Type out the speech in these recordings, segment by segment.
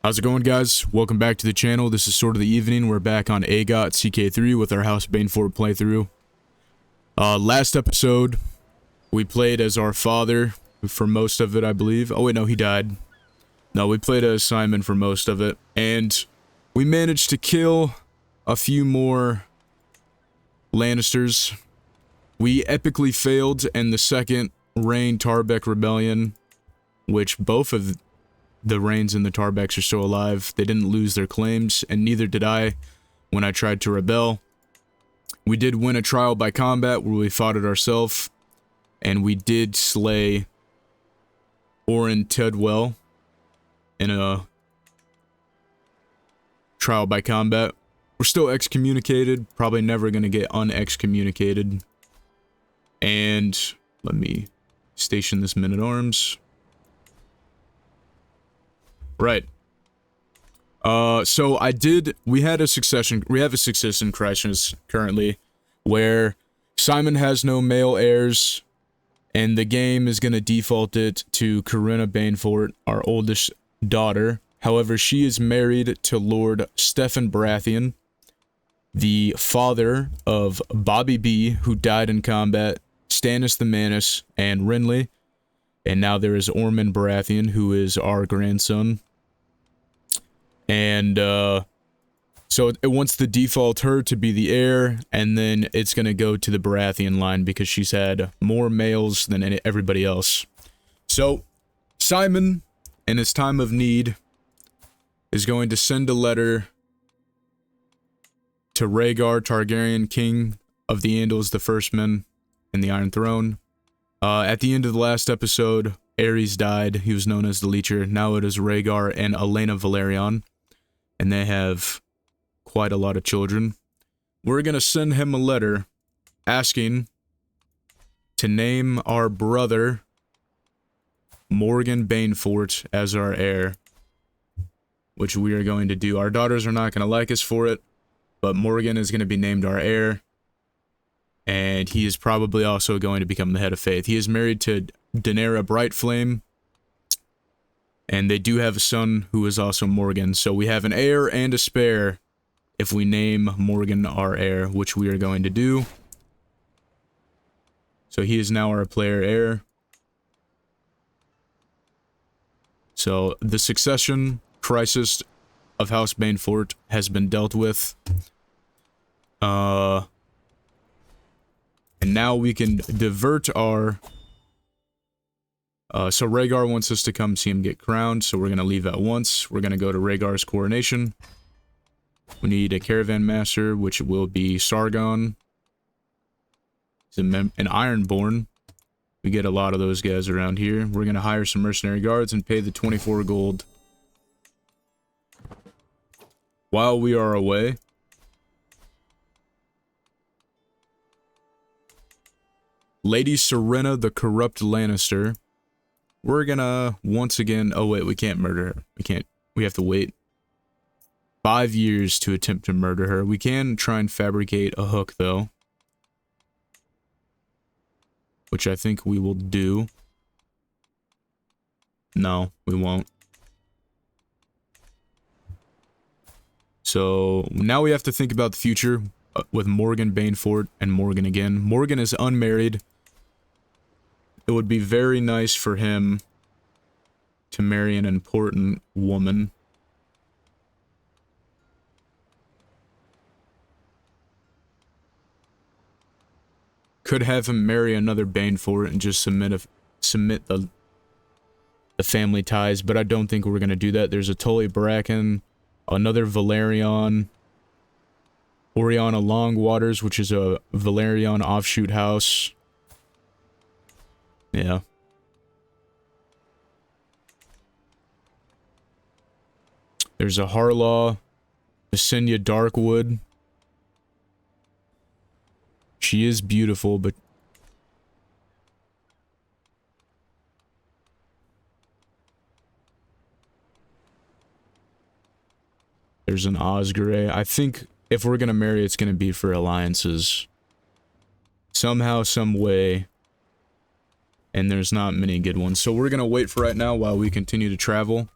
How's it going, guys? Welcome back to the channel. This is Sword of the Evening. We're back on AGOT CK3 with our House Banefort playthrough. Last episode, we played as our father for most of it, I believe. Oh wait, no, he died. No, we played as Symond for most of it. And we managed to kill a few more Lannisters. We epically failed in the second Reign Tarbeck Rebellion, which both of the Reigns and the Tarbecks are still alive. They didn't lose their claims, and neither did I when I tried to rebel. We did win a trial by combat where we fought it ourselves, and we did slay Oren Tedwell in a trial by combat. We're still excommunicated, probably never going to get unexcommunicated. And let me station this men-at-arms. Right. So we have a succession crisis currently, where Symond has no male heirs, and the game is going to default it to Corinna Banefort, our oldest daughter. However, she is married to Lord Stefan Baratheon, the father of Bobby B, who died in combat, Stannis the Manus, and Renly. And now there is Ormond Baratheon, who is our grandson. And, so it wants to default her to be the heir, and then it's gonna go to the Baratheon line because she's had more males than everybody else. So, Symond, in his time of need, is going to send a letter to Rhaegar Targaryen, King of the Andals, the First Men, and the Iron Throne. At the end of the last episode, Aerys died. He was known as the Leecher. Now it is Rhaegar and Elena Valerion, and they have quite a lot of children. We're gonna send him a letter asking to name our brother Morgan Banefort as our heir, which we are going to do. Our daughters are not gonna like us for it, but Morgan is gonna be named our heir, and he is probably also going to become the head of faith. He is married to Daenerys Brightflame, and they do have a son who is also Morgan. So we have an heir and a spare if we name Morgan our heir, which we are going to do. So he is now our player heir. So the succession crisis of House Banefort has been dealt with. And now we can divert our... so Rhaegar wants us to come see him get crowned, so we're going to leave at once. We're going to go to Rhaegar's coronation. We need a caravan master, which will be Sargon. He's an Ironborn. We get a lot of those guys around here. We're going to hire some mercenary guards and pay the 24 gold. While we are away, Lady Serena the Corrupt Lannister, we're gonna once again... Oh wait, we can't murder her. We have to wait 5 years to attempt to murder her. We can try and fabricate a hook though, which I think we will do. No, we won't. So now we have to think about the future with Morgan Banefort and Morgan again. Morgan is unmarried. It would be very nice for him to marry an important woman. Could have him marry another Banefort and just submit the family ties, but I don't think we're gonna do that. There's a Tully Bracken, another Valerion, Oriana Longwaters, which is a Valerion offshoot house. Yeah. There's a Harlaw, Visenya Darkwood. She is beautiful, but... There's an Osgray. I think if we're gonna marry, it's gonna be for alliances. Somehow, some way. And there's not many good ones. So we're gonna wait for right now while we continue to travel.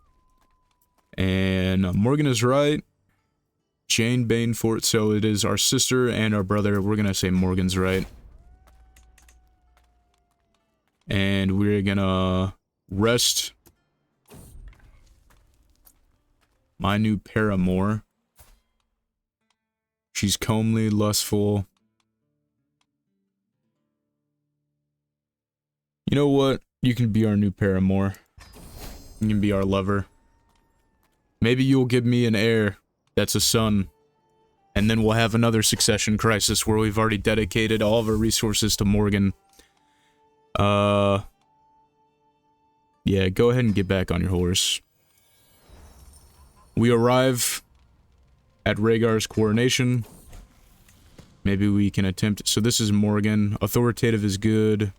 And Morgan is right. Jane Banefort, so it is our sister and our brother. We're gonna say Morgan's right. And we're gonna rest my new paramour. She's comely, lustful. You know what? You can be our new paramour. You can be our lover. Maybe you'll give me an heir that's a son. And then we'll have another succession crisis where we've already dedicated all of our resources to Morgan. Yeah, go ahead and get back on your horse. We arrive at Rhaegar's coronation. Maybe we can attempt... So this is Morgan. Authoritative is good.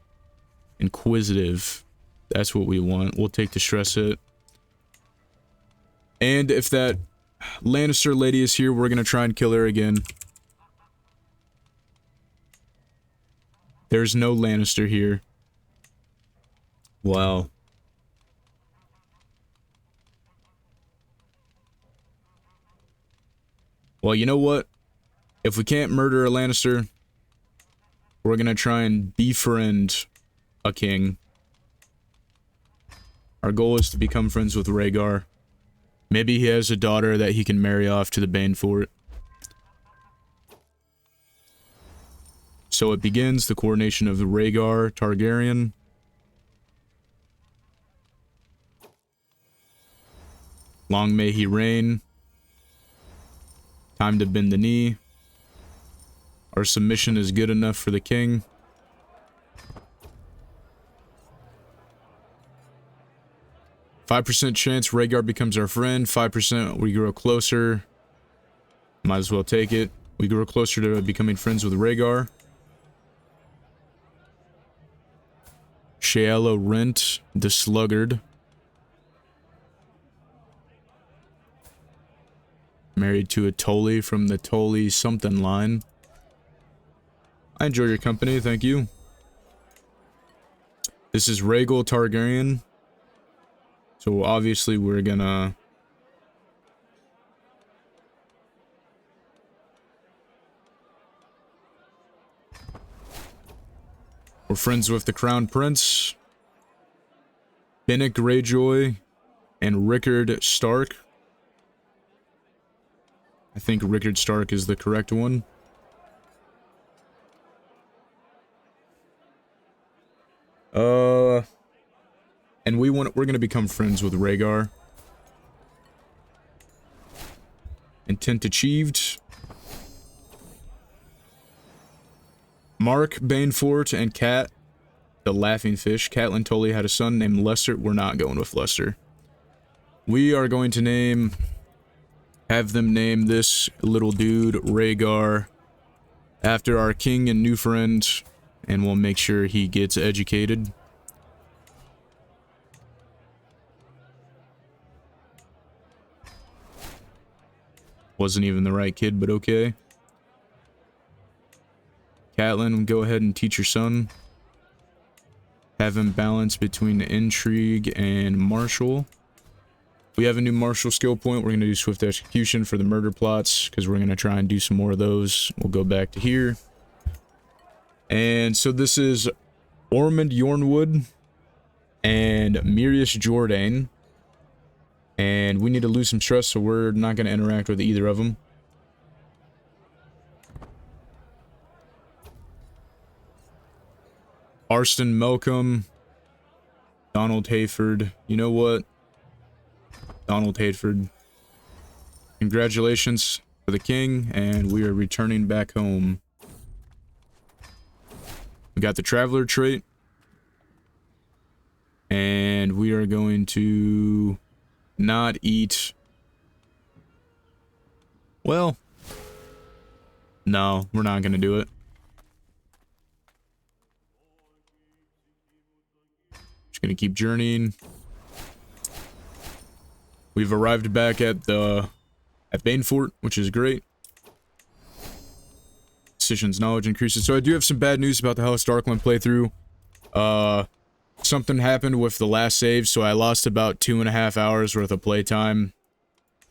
Inquisitive. That's what we want. We'll take the stress hit. And if that Lannister lady is here, we're gonna try and kill her again. There's no Lannister here. Wow. Well, you know what? If we can't murder a Lannister, we're gonna try and befriend a king. Our goal is to become friends with Rhaegar. Maybe he has a daughter that he can marry off to the Banefort. So it begins the coronation of Rhaegar Targaryen. Long may he reign. Time to bend the knee. Our submission is good enough for the king. %5 chance Rhaegar becomes our friend. 5% we grow closer. Might as well take it. We grow closer to becoming friends with Rhaegar. Shaela Rent, the Sluggard. Married to a Tully from the Tully something line. I enjoy your company, thank you. This is Rhaegal Targaryen. So obviously we're gonna... We're friends with the Crown Prince. Bennett Greyjoy and Rickard Stark. I think Rickard Stark is the correct one. And we're gonna become friends with Rhaegar. Intent achieved. Mark Banefort and Cat, the Laughing Fish. Catelyn Tully had a son named Lester. We're not going with Lester. We are going to have them name this little dude Rhaegar after our king and new friend, and we'll make sure he gets educated. Wasn't even the right kid, but okay. Catelyn, go ahead and teach your son. Have him balance between intrigue and martial. We have a new martial skill point. We're going to do swift execution for the murder plots, because we're going to try and do some more of those. We'll go back to here. And so this is Ormond Yornwood and Mirius Jordan. And we need to lose some stress, so we're not going to interact with either of them. Arston Malcolm. Donald Hayford. You know what? Donald Hayford. Congratulations for the king, and we are returning back home. We got the Traveler trait. And we are going to not eat. Well, no, we're not going to do it. Just going to keep journeying. We've arrived back at Banefort, which is great. Decisions knowledge increases. So I do have some bad news about the House Darkland playthrough. Something happened with the last save, so I lost about 2.5 hours worth of playtime.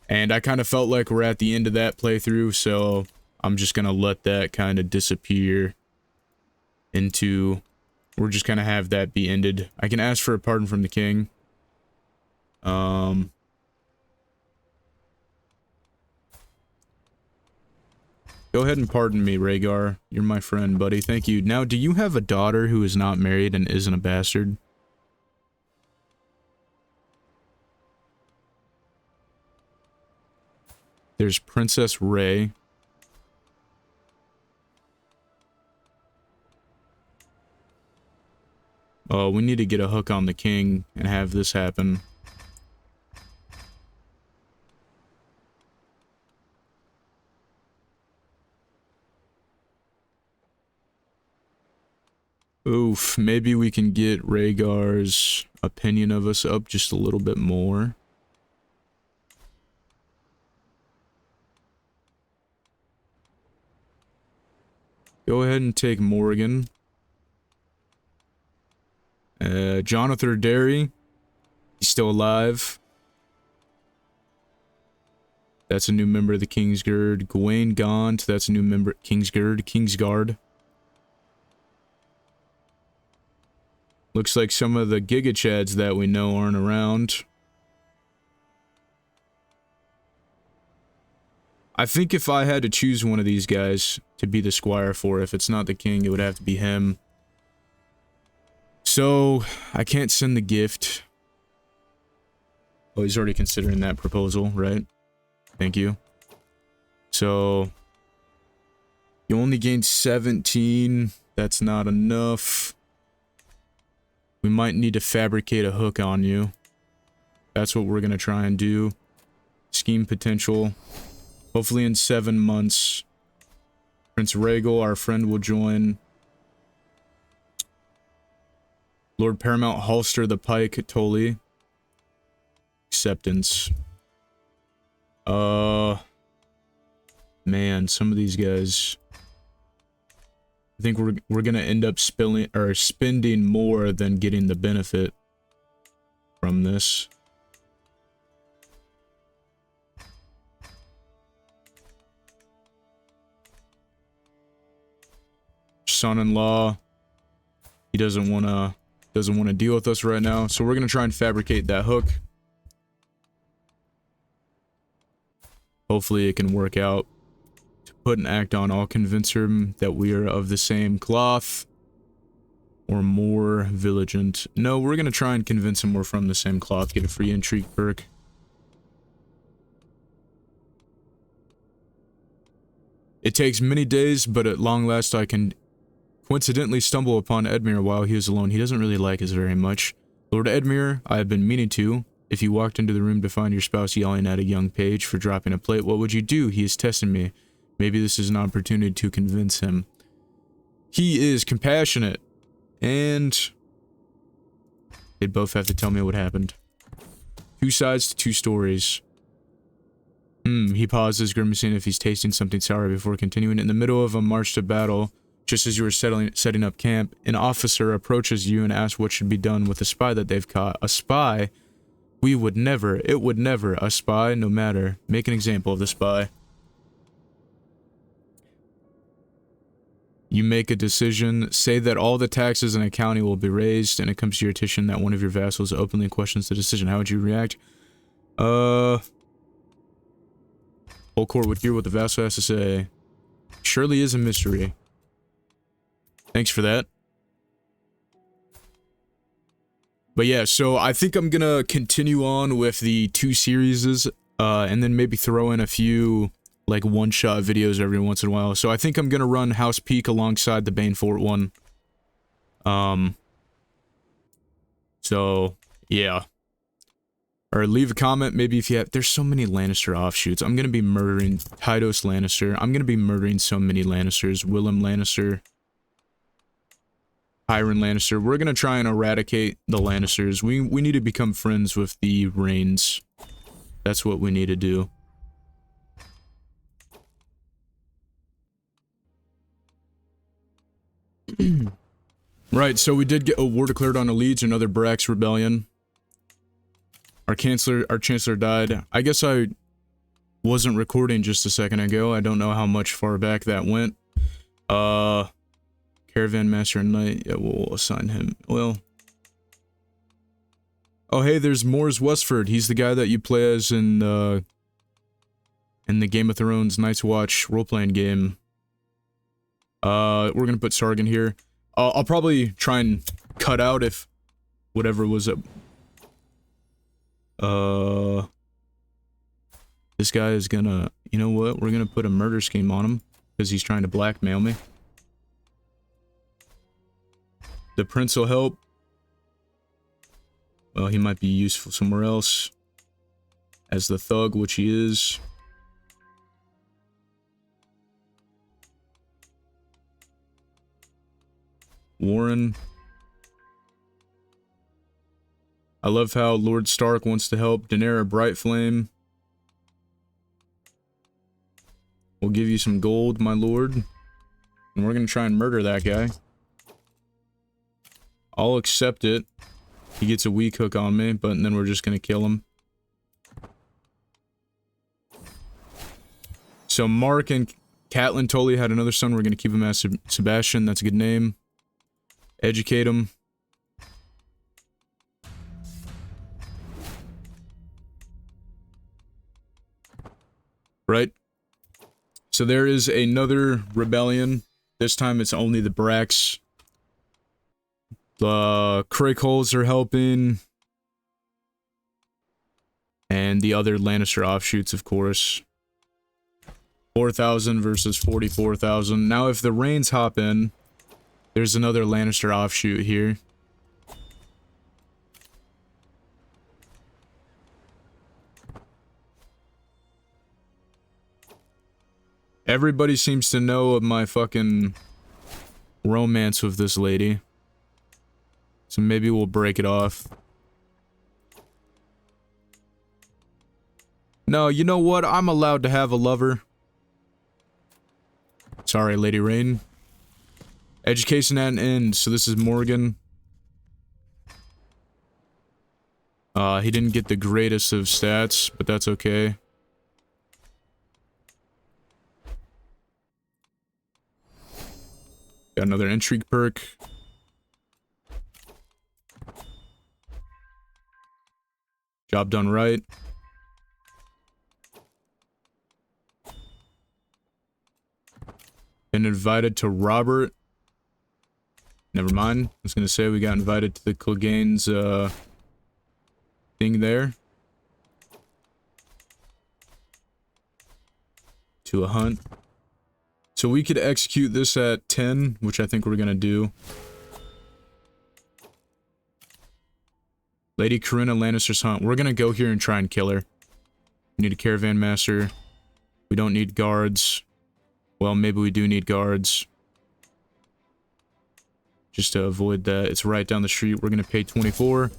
And I kind of felt like we're at the end of that playthrough, so I'm just gonna let that kind of disappear into... We're just gonna have that be ended. I can ask for a pardon from the king. Go ahead and pardon me, Rhaegar. You're my friend, buddy. Thank you. Now, do you have a daughter who is not married and isn't a bastard? There's Princess Rhae. Oh, we need to get a hook on the king and have this happen. Oof, maybe we can get Rhaegar's opinion of us up just a little bit more. Go ahead and take Morgan. Jonathan Derry. He's still alive. That's a new member of the Kingsguard. Gawain Gaunt. That's a new member. Kingsguard. Looks like some of the Giga Chads that we know aren't around. I think if I had to choose one of these guys to be the squire for, if it's not the king, it would have to be him. So, I can't send the gift. Oh, he's already considering that proposal, right? Thank you. So, you only gained 17. That's not enough. We might need to fabricate a hook on you. That's what we're going to try and do. Scheme potential. Hopefully in 7 months, Prince Rhaegal, our friend, will join. Lord Paramount Holster the Pike Tully. Acceptance. Man, some of these guys... I think we're gonna end up spending more than getting the benefit from this. Son-in-law, he doesn't wanna deal with us right now, so we're gonna try and fabricate that hook. Hopefully it can work out. To put an act on, I'll convince her that we are of the same cloth. Or more vigilant. No, we're gonna try and convince him we're from the same cloth. Get a free intrigue perk. It takes many days, but at long last I can coincidentally stumble upon Edmure while he is alone. He doesn't really like us very much. Lord Edmure, I have been meaning to. If you walked into the room to find your spouse yelling at a young page for dropping a plate, what would you do? He is testing me. Maybe this is an opportunity to convince him. He is compassionate. And they'd both have to tell me what happened. 2 sides to 2 stories. He pauses, grimacing if he's tasting something sour before continuing. In the middle of a march to battle, just as you were setting up camp, an officer approaches you and asks what should be done with a spy that they've caught. A spy? We would never, it would never. A spy, no matter. Make an example of the spy. You make a decision, say that all the taxes in a county will be raised, and it comes to your attention that one of your vassals openly questions the decision. How would you react? Whole court would hear what the vassal has to say. Surely is a mystery. Thanks for that. But yeah, so I think I'm gonna continue on with the 2 series, and then maybe throw in a few like one-shot videos every once in a while. So I think I'm gonna run House Peak alongside the Banefort one. So yeah. Or leave a comment maybe if you have... There's so many Lannister offshoots. I'm gonna be murdering Tydos Lannister. I'm gonna be murdering so many Lannisters. Willem Lannister. Tyrion Lannister. We're gonna try and eradicate the Lannisters. We need to become friends with the Rains. That's what we need to do. Right, so we did get a war declared on Elides, another Brax rebellion. Our chancellor died. I guess I wasn't recording just a second ago. I don't know how much far back that went. Caravan Master and Knight. Yeah, we'll assign him. Well. Oh, hey, there's Mors Westford. He's the guy that you play as in the Game of Thrones Night's Watch role-playing game. We're gonna put Sargon here. I'll probably try and cut out if whatever was up. This guy is gonna, you know what? We're gonna put a murder scheme on him because he's trying to blackmail me. The prince will help. Well, he might be useful somewhere else as the thug, which he is. Warren. I love how Lord Stark wants to help Daenerys Brightflame. We'll give you some gold, my lord. And we're gonna try and murder that guy. I'll accept it. He gets a weak hook on me, but then we're just gonna kill him. So Mark and Catelyn Tully had another son. We're gonna keep him as Sebastian. That's a good name. Educate him. Right? So there is another rebellion. This time it's only the Bracks. The Crickholes are helping. And the other Lannister offshoots, of course. 4,000 versus 44,000. Now if the Rains hop in, there's another Lannister offshoot here. Everybody seems to know of my fucking romance with this lady. So maybe we'll break it off. No, you know what? I'm allowed to have a lover. Sorry, Lady Rain. Education at an end. So this is Morgan. He didn't get the greatest of stats, but that's okay. Got another intrigue perk. Job done right. Been invited to Robert. Never mind. I was gonna say we got invited to the Clegane's thing there. To a hunt. So we could execute this at 10, which I think we're gonna do. Lady Corinna Lannister's hunt. We're gonna go here and try and kill her. We need a caravan master. We don't need guards. Well, maybe we do need guards. Just to avoid that. It's right down the street. We're gonna pay 24.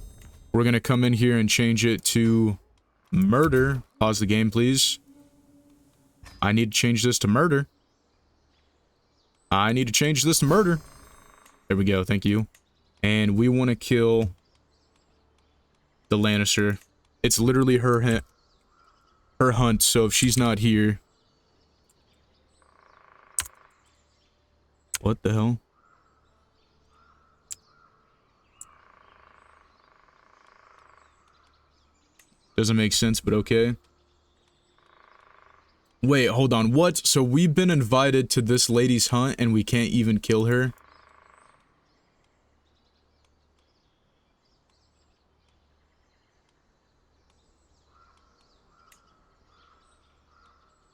We're gonna come in here and change it to murder. Pause the game, please. I need to change this to murder. I need to change this to murder. There we go, thank you. And we want to kill the Lannister. It's literally her hunt, so if she's not here... What the hell? Doesn't make sense, but okay. Wait, hold on, what? So we've been invited to this lady's hunt and we can't even kill her?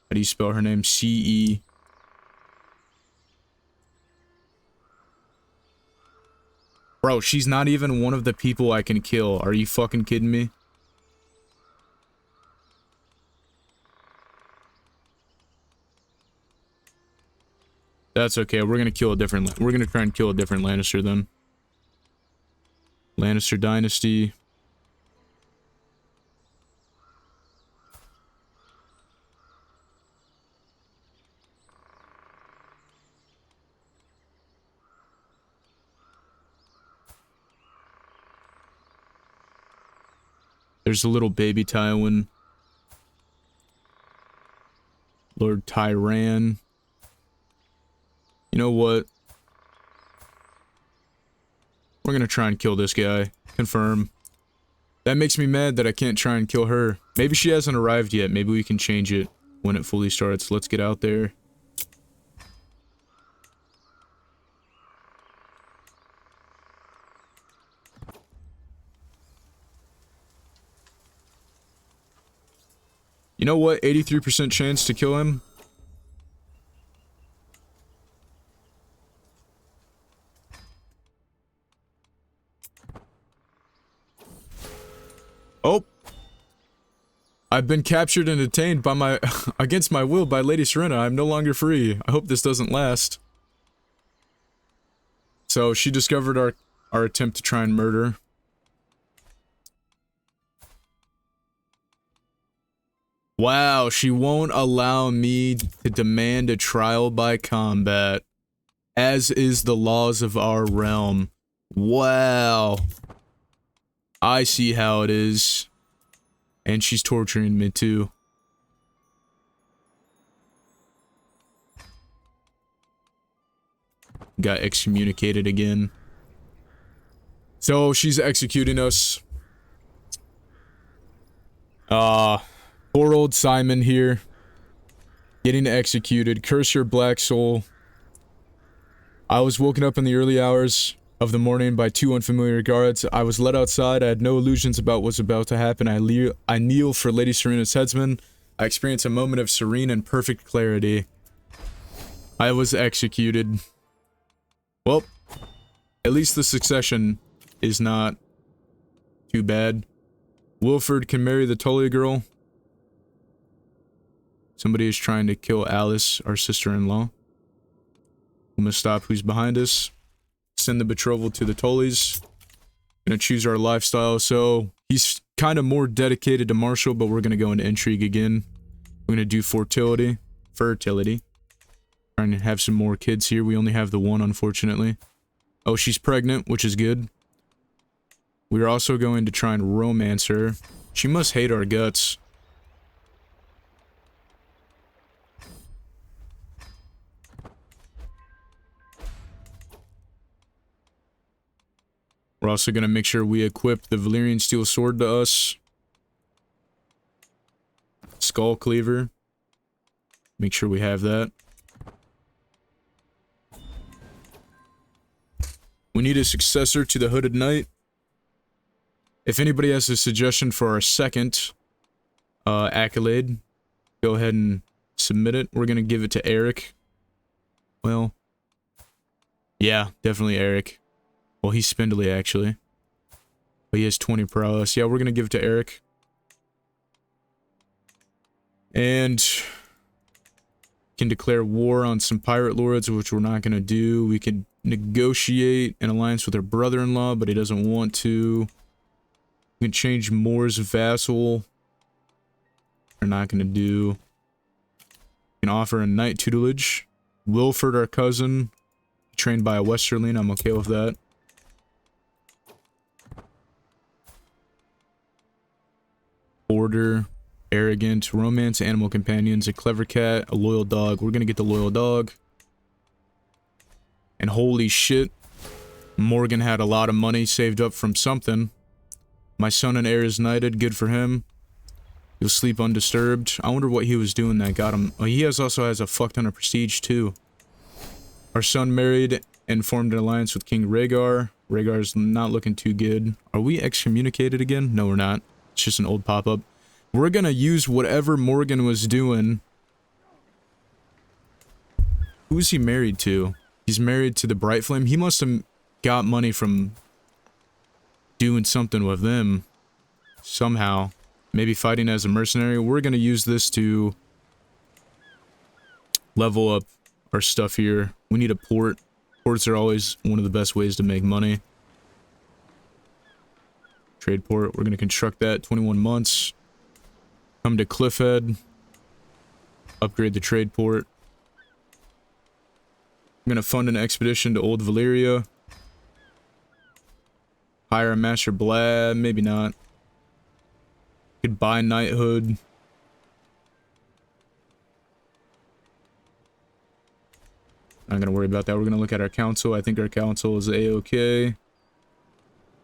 How do you spell her name? C-E... Bro, she's not even one of the people I can kill. Are you fucking kidding me? That's okay. We're gonna kill a different... We're gonna try and kill a different Lannister then. Lannister Dynasty. There's a little baby Tywin. Lord Tyran. You know what? We're gonna try and kill this guy. Confirm. That makes me mad that I can't try and kill her. Maybe she hasn't arrived yet. Maybe we can change it when it fully starts. Let's get out there. You know what? 83% chance to kill him. Oh! I've been captured and detained by my against my will by Lady Serena. I'm no longer free. I hope this doesn't last. So she discovered our attempt to try and murder. Wow, she won't allow me to demand a trial by combat, as is the laws of our realm. Wow. I see how it is. And she's torturing me too. Got excommunicated again. So she's executing us. Poor old Symond here. Getting executed. Curse your black soul. I was woken up in the early hours of the morning by two unfamiliar guards. I was led outside. I had no illusions about what's about to happen. I kneel for Lady Serena's headsman. I experienced a moment of serene and perfect clarity. I was executed. Well, at least the succession is not too bad. Wilford can marry the Tully girl. Somebody is trying to kill Alice, our sister-in-law. I'm gonna stop who's behind us. Send the betrothal to the Tullys. Gonna choose our lifestyle, so he's kind of more dedicated to martial, but we're gonna go into intrigue again. We're gonna do fertility. Trying to have some more kids here. We only have the one, unfortunately. Oh, she's pregnant, which is good. We're also going to try and romance her. She must hate our guts. We're also going to make sure we equip the Valyrian steel sword to us. Skull cleaver. Make sure we have that. We need a successor to the Hooded Knight. If anybody has a suggestion for our second accolade, go ahead and submit it. We're going to give it to Eric. Well, yeah, definitely Eric. Well, he's spindly, actually. But he has 20 prowess. Yeah, we're going to give it to Eric. And can declare war on some pirate lords, which we're not going to do. We can negotiate an alliance with our brother-in-law, but he doesn't want to. We can change Moore's vassal. We're not going to do. We can offer a knight tutelage. Wilford, our cousin, trained by a Westerling. I'm okay with that. Order, arrogant, romance, animal companions, a clever cat, a loyal dog. We're gonna get the loyal dog. And holy shit, Morgan had a lot of money saved up from something. My son and heir is knighted, good for him. He'll sleep undisturbed. I wonder what he was doing that got him. Oh, he also has a fuck ton of prestige too. Our son married and formed an alliance with King Rhaegar. Rhaegar's not looking too good. Are we excommunicated again? No, we're not. It's just an old pop-up. We're gonna use whatever Morgan was doing. Who's he married to? He's married to the Bright Flame. He must have got money from doing something with them. Somehow. Maybe fighting as a mercenary. We're gonna use this to level up our stuff here. We need a port. Ports are always one of the best ways to make money. Trade port. We're going to construct that. 21 months. Come to Cliffhead. Upgrade the trade port. I'm going to fund an expedition to Old Valyria. Hire a Master Blab. Maybe not. Could buy knighthood. Not gonna worry about that. We're gonna look at our council. I think our council is A-okay.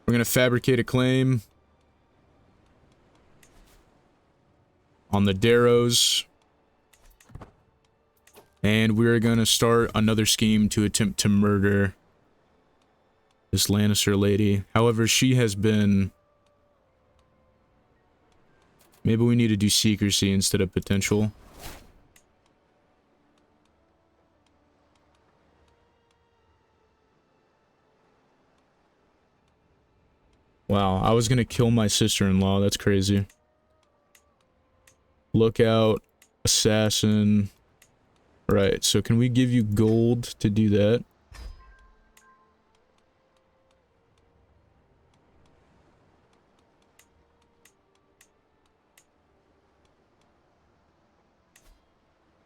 We're gonna fabricate a claim on the Darrows. And we're gonna start another scheme to attempt to murder this Lannister lady. However, she has been... Maybe we need to do secrecy instead of potential. Wow, I was gonna kill my sister-in-law. That's crazy. Lookout, assassin. Right, so can we give you gold to do that?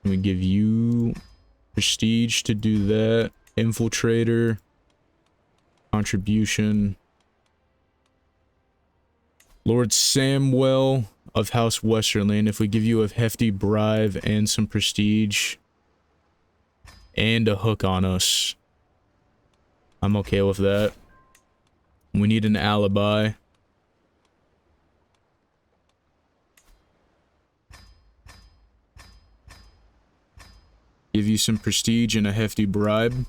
Can we give you prestige to do that? Infiltrator. Contribution. Lord Samwell of House Westerland. If we give you a hefty bribe and some prestige and a hook on us, I'm okay with that. We need an alibi. Give you some prestige and a hefty bribe.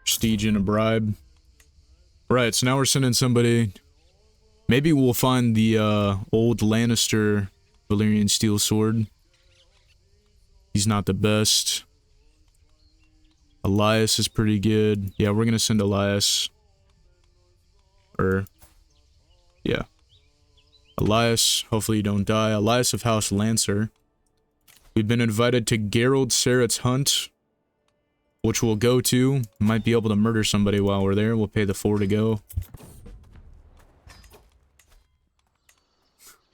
Prestige and a bribe. Right, so now we're sending somebody. Maybe we'll find the old Lannister Valyrian steel sword. He's not the best. Elias is pretty good. Yeah, we're gonna send Elias. Yeah. Elias, hopefully you don't die. Elias of House Lancer. We've been invited to Gerald Serret's hunt, which we'll go to. Might be able to murder somebody while we're there. We'll pay the 4 to go.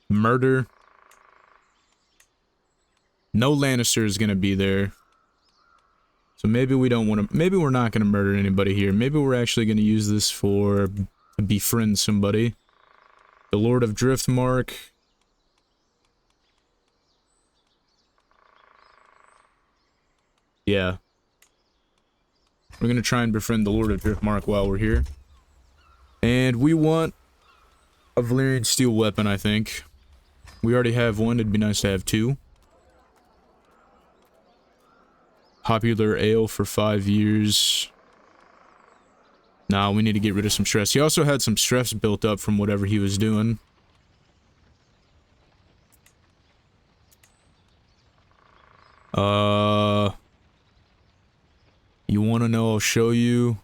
Murder. No Lannister is gonna be there. So maybe we don't want to... Maybe we're not gonna murder anybody here. Maybe we're actually gonna use this for... to befriend somebody. The Lord of Driftmark. Yeah. We're gonna try and befriend the Lord of Driftmark while we're here. And we want a Valyrian steel weapon, I think. We already have one, it'd be nice to have 2. Popular ale for 5 years. Nah, we need to get rid of some stress. He also had some stress built up from whatever he was doing. You want to know? I'll show you.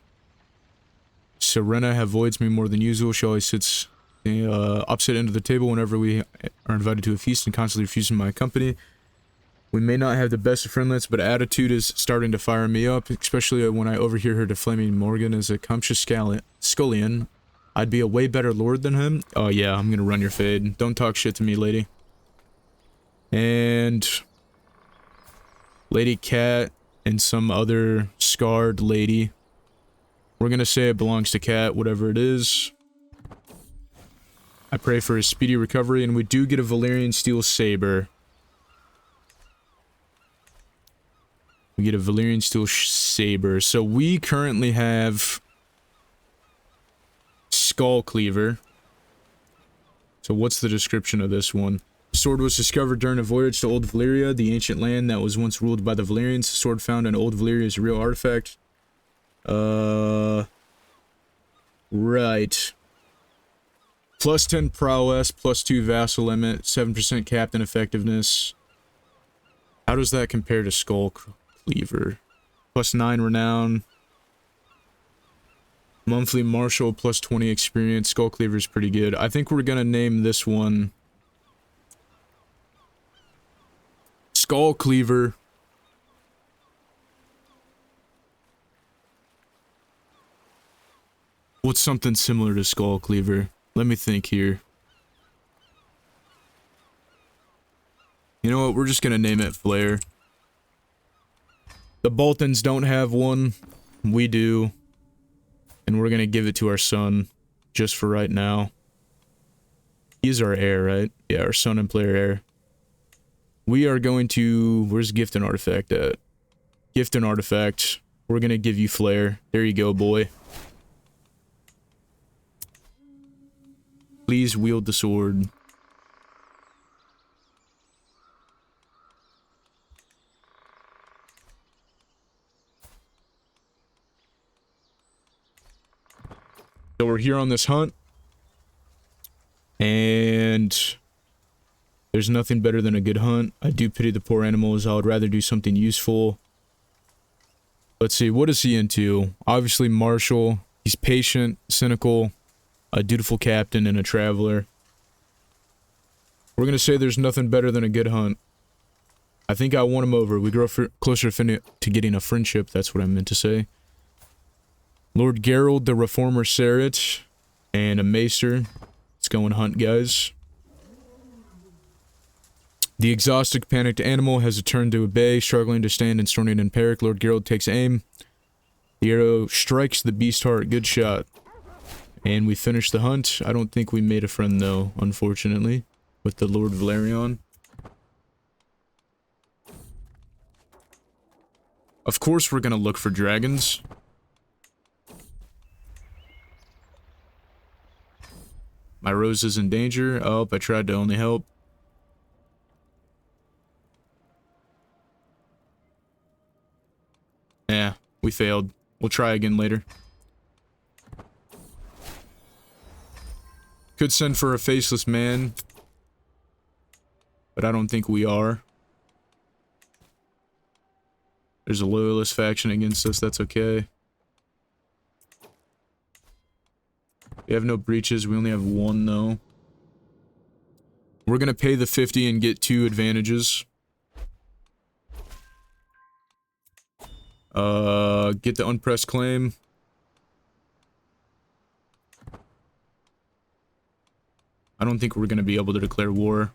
Serena avoids me more than usual. She always sits opposite end of the table whenever we are invited to a feast and constantly refusing my company. We may not have the best of friendlets, but attitude is starting to fire me up, especially when I overhear her defaming Morgan as a Comtius Scullion. I'd be a way better lord than him. Oh yeah, I'm gonna run your fade. Don't talk shit to me, lady. And... Lady Cat and some other scarred lady. We're gonna say it belongs to Cat, whatever it is. I pray for his speedy recovery, and we do get a Valyrian steel saber. We get a Valyrian steel saber. So we currently have Skull Cleaver. So what's the description of this one? The sword was discovered during a voyage to Old Valyria, the ancient land that was once ruled by the Valyrians. The sword found in Old Valyria is a real artifact. Right. Plus 10 prowess, plus 2 vassal limit, 7% captain effectiveness. How does that compare to Skull Cleaver? Plus 9 renown. Monthly martial, plus 20 experience. Skull Cleaver is pretty good. I think we're gonna name this one Skull Cleaver. What's something similar to Skull Cleaver? Let me think here. You know what? We're just gonna name it Flare. The Boltons don't have one. We do. And we're gonna give it to our son. just for right now. He's our heir, right? Yeah, our son and player heir. We are going to... Where's gift and artifact at? Gift and artifact. We're gonna give you flair. There you go, boy. Please wield the sword. So we're here on this hunt. And there's nothing better than a good hunt. I do pity the poor animals. I would rather do something useful. Let's see, what is he into? Obviously martial. He's patient, cynical, a dutiful captain, and a traveler. We're gonna say there's nothing better than a good hunt. I think I won him over. We grow closer to getting a friendship. That's what I meant to say. Lord Gerald, the Reformer Serret, and a Maester. Let's go and hunt, guys. The exhausted, panicked animal has a turn to obey, struggling to stand and snorting in panic. Lord Gerald takes aim. The arrow strikes the beast heart. Good shot. And we finish the hunt. I don't think we made a friend, though, unfortunately, with the Lord Valerion. Of course we're gonna look for dragons. My rose is in danger. Oh, I tried to only help. Yeah, we failed. We'll try again later. Could send for a faceless man, but I don't think we are. There's a loyalist faction against us, that's okay. We have no breaches, we only have one though. We're gonna pay the 50 and get 2 advantages. Get the unpressed claim. I don't think we're gonna be able to declare war.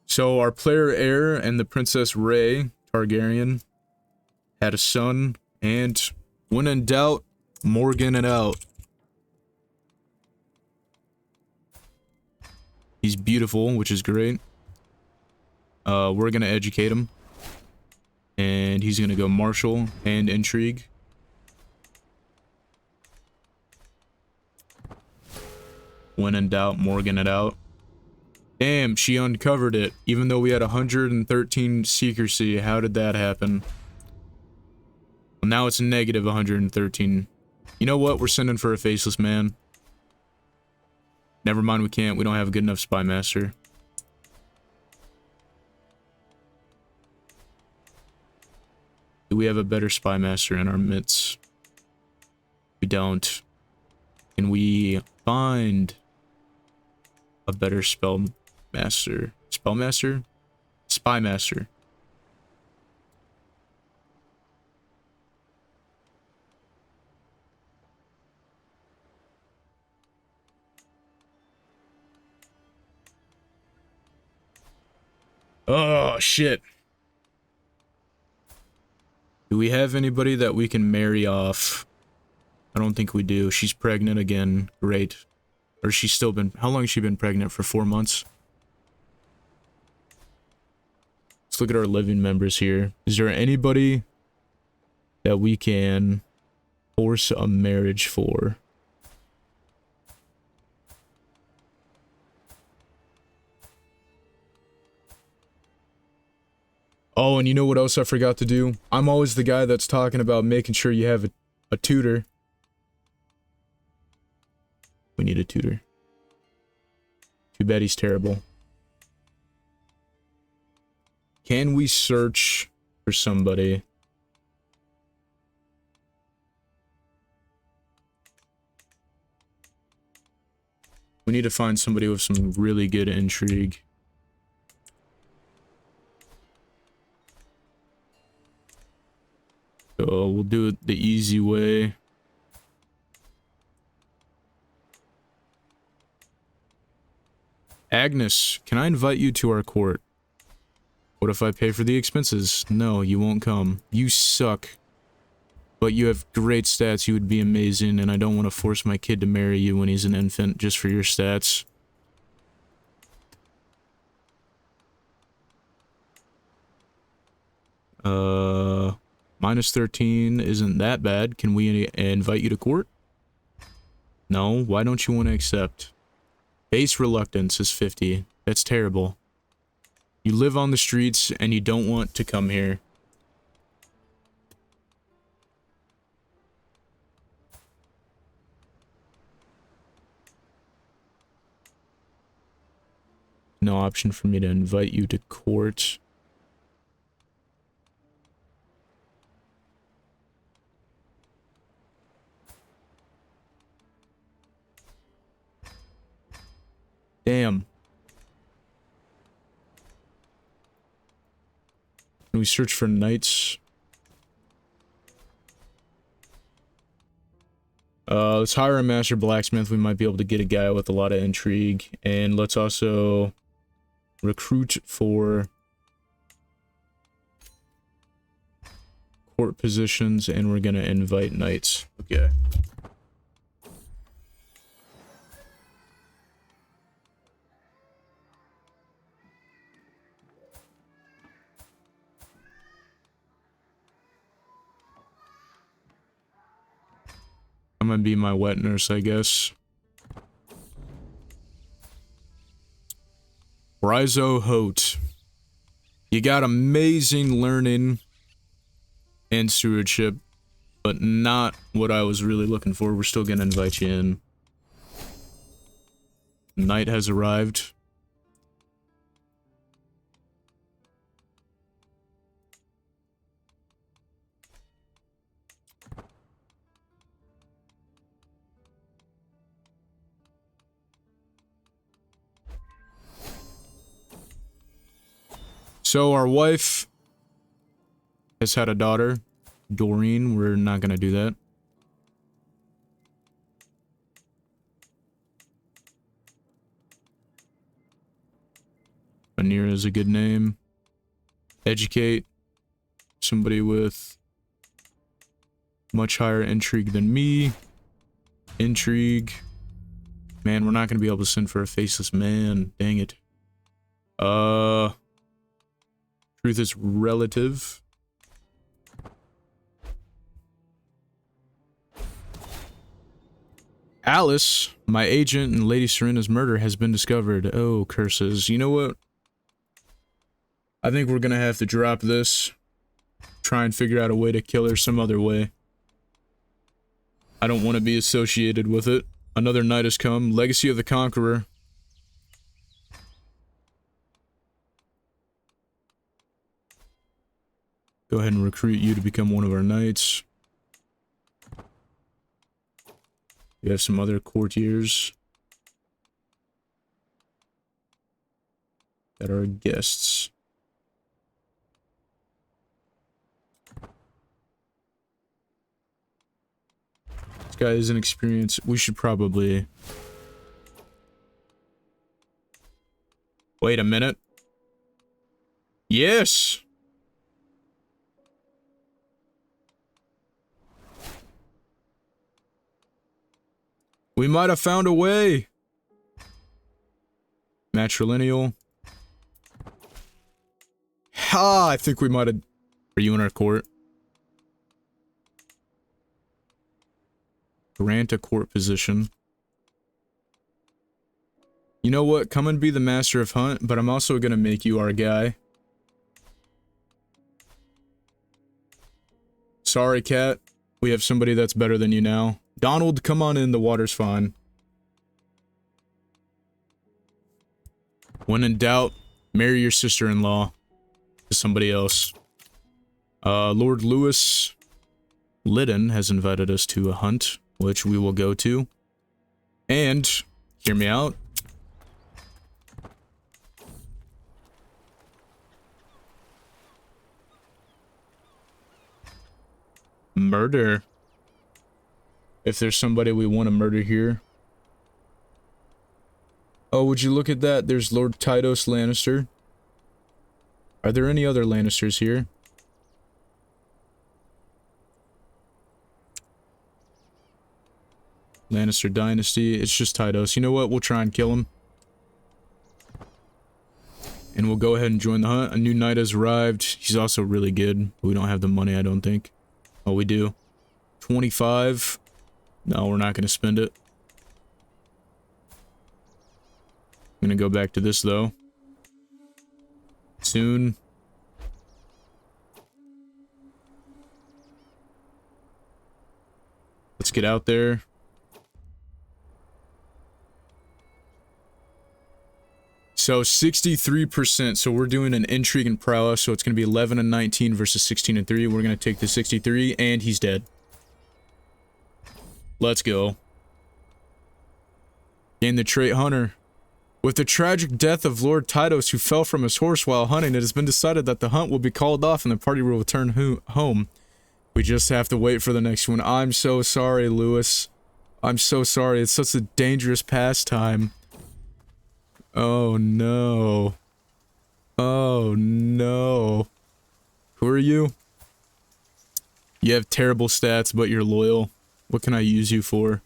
So our player heir and the Princess Rey Targaryen had a son, and when in doubt, Morgan it out. He's beautiful, which is great. We're gonna educate him. And he's gonna go martial and intrigue. When in doubt, Morgan it out. Damn, she uncovered it. Even though we had 113 secrecy, how did that happen? Well, now it's negative 113. You know what? We're sending for a faceless man. Never mind, we can't. We don't have a good enough spy master. Do we have a better spy master in our midst? We don't. Can we find a better spell master? Spell master? Spy master. Oh, shit. Do we have anybody that we can marry off? I don't think we do. She's pregnant again. Great. Or she's still been... How long has she been pregnant? For 4 months? Let's look at our living members here. Is there anybody that we can force a marriage for? Oh, and you know what else I forgot to do? I'm always the guy that's talking about making sure you have a tutor. We need a tutor. Too bad he's terrible. Can we search for somebody? We need to find somebody with some really good intrigue. So we'll do it the easy way. Agnes, can I invite you to our court? What if I pay for the expenses? No, you won't come. You suck. But you have great stats, you would be amazing, and I don't want to force my kid to marry you when he's an infant just for your stats. Minus 13 isn't that bad. Can we invite you to court? No, why don't you want to accept? Base reluctance is 50. That's terrible. You live on the streets and you don't want to come here. No option for me to invite you to court. Damn. Can we search for knights? Let's hire a master blacksmith. We might be able to get a guy with a lot of intrigue. And let's also recruit for court positions, and we're gonna invite knights. Okay. I'm gonna be my wet nurse, I guess. Rizo Hote. You got amazing learning and stewardship, but not what I was really looking for. We're still gonna invite you in. Night has arrived. So our wife has had a daughter, Doreen. We're not gonna do that. Vanir is a good name. Educate somebody with much higher intrigue than me. Intrigue. Man, we're not gonna be able to send for a faceless man. Dang it. Truth is relative. Alice, my agent in Lady Serena's murder has been discovered. Oh, curses. You know what? I think we're gonna have to drop this. Try and figure out a way to kill her some other way. I don't want to be associated with it. Another night has come. Legacy of the Conqueror. Go ahead and recruit you to become one of our knights. We have some other courtiers that are guests. This guy is inexperienced. We should probably... Wait a minute. Yes! We might have found a way. Matrilineal. Ha! I think we might have... Are you in our court? Grant a court position. You know what? Come and be the master of hunt, but I'm also gonna make you our guy. Sorry, Cat. We have somebody that's better than you now. Donald, come on in, the water's fine. When in doubt, marry your sister-in-law to somebody else. Lord Lewis Liddon has invited us to a hunt, which we will go to. And, hear me out. Murder. If there's somebody we want to murder here. Oh, would you look at that? There's Lord Tytos Lannister. Are there any other Lannisters here? Lannister dynasty. It's just Tydos. You know what? We'll try and kill him. And we'll go ahead and join the hunt. A new knight has arrived. He's also really good. We don't have the money, I don't think. Oh, we do. 25. No, we're not going to spend it. I'm going to go back to this, though. Soon. Let's get out there. So 63%. So we're doing an intrigue and prowess. So it's going to be 11 and 19 versus 16 and 3. We're going to take the 63 and he's dead. Let's go. Gain the trait Hunter. With the tragic death of Lord Tydos, who fell from his horse while hunting, it has been decided that the hunt will be called off and the party will return home. We just have to wait for the next one. I'm so sorry, Lewis. I'm so sorry. It's such a dangerous pastime. Oh no. Oh no. Who are you? You have terrible stats, but you're loyal. What can I use you for?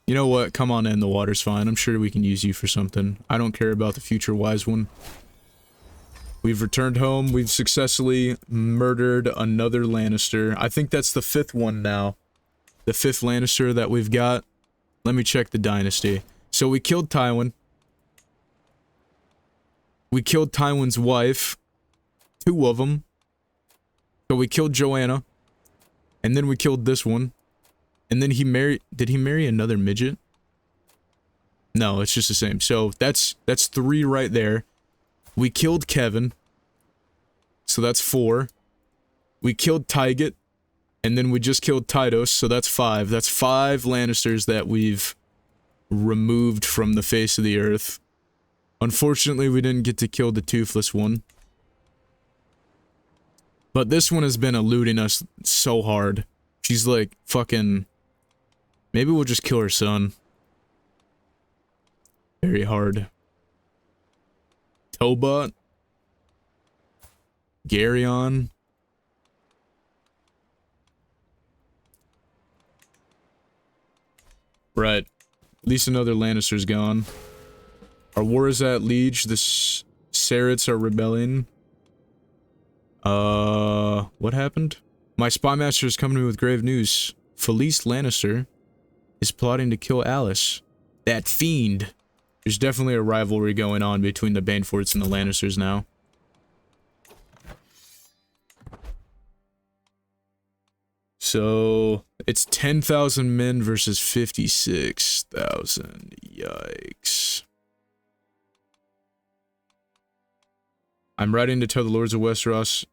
You know what? Come on in. The water's fine. I'm sure we can use you for something. I don't care about the future wise one. We've returned home. We've successfully murdered another Lannister. I think that's the 5th one now. The 5th Lannister that we've got. Let me check the dynasty. So we killed Tywin. We killed Tywin's wife. 2 of them. So we killed Joanna. And then we killed this one. And then he married... Did he marry another midget? No, it's just the same. So that's 3 right there. We killed Kevin. So that's 4. We killed Tyget. And then we just killed Tydos. So that's 5. That's 5 Lannisters that we've removed from the face of the earth. Unfortunately, we didn't get to kill the toothless one. But this one has been eluding us so hard. She's like fucking... Maybe we'll just kill her son. Very hard. Tobot. Garyon. Right. At least another Lannister's gone. Our war is at Liege. The Sarats are rebelling. What happened? My spy master is coming to me with grave news. Felice Lannister is plotting to kill Alice. That fiend. There's definitely a rivalry going on between the Baneforts and the Lannisters now. So, it's 10,000 men versus 56,000. Yikes. I'm writing to tell the Lords of Westeros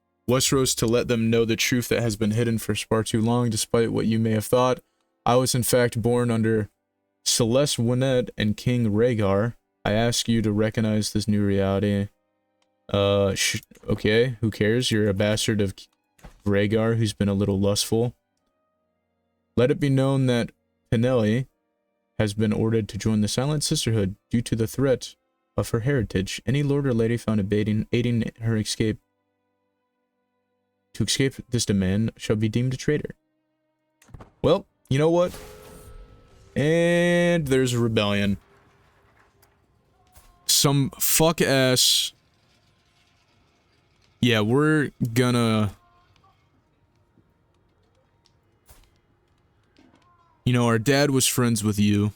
to let them know the truth that has been hidden for far too long, despite what you may have thought. I was in fact born under Celeste Wynette and King Rhaegar. I ask you to recognize this new reality. Okay, who cares? You're a bastard of Rhaegar who's been a little lustful. Let it be known that Penelli has been ordered to join the Silent Sisterhood due to the threat of her heritage. Any lord or lady found aiding her escape to escape this demand shall be deemed a traitor. Well, you know what? And there's a rebellion. Some fuck-ass... Yeah, we're gonna... You know, our dad was friends with you.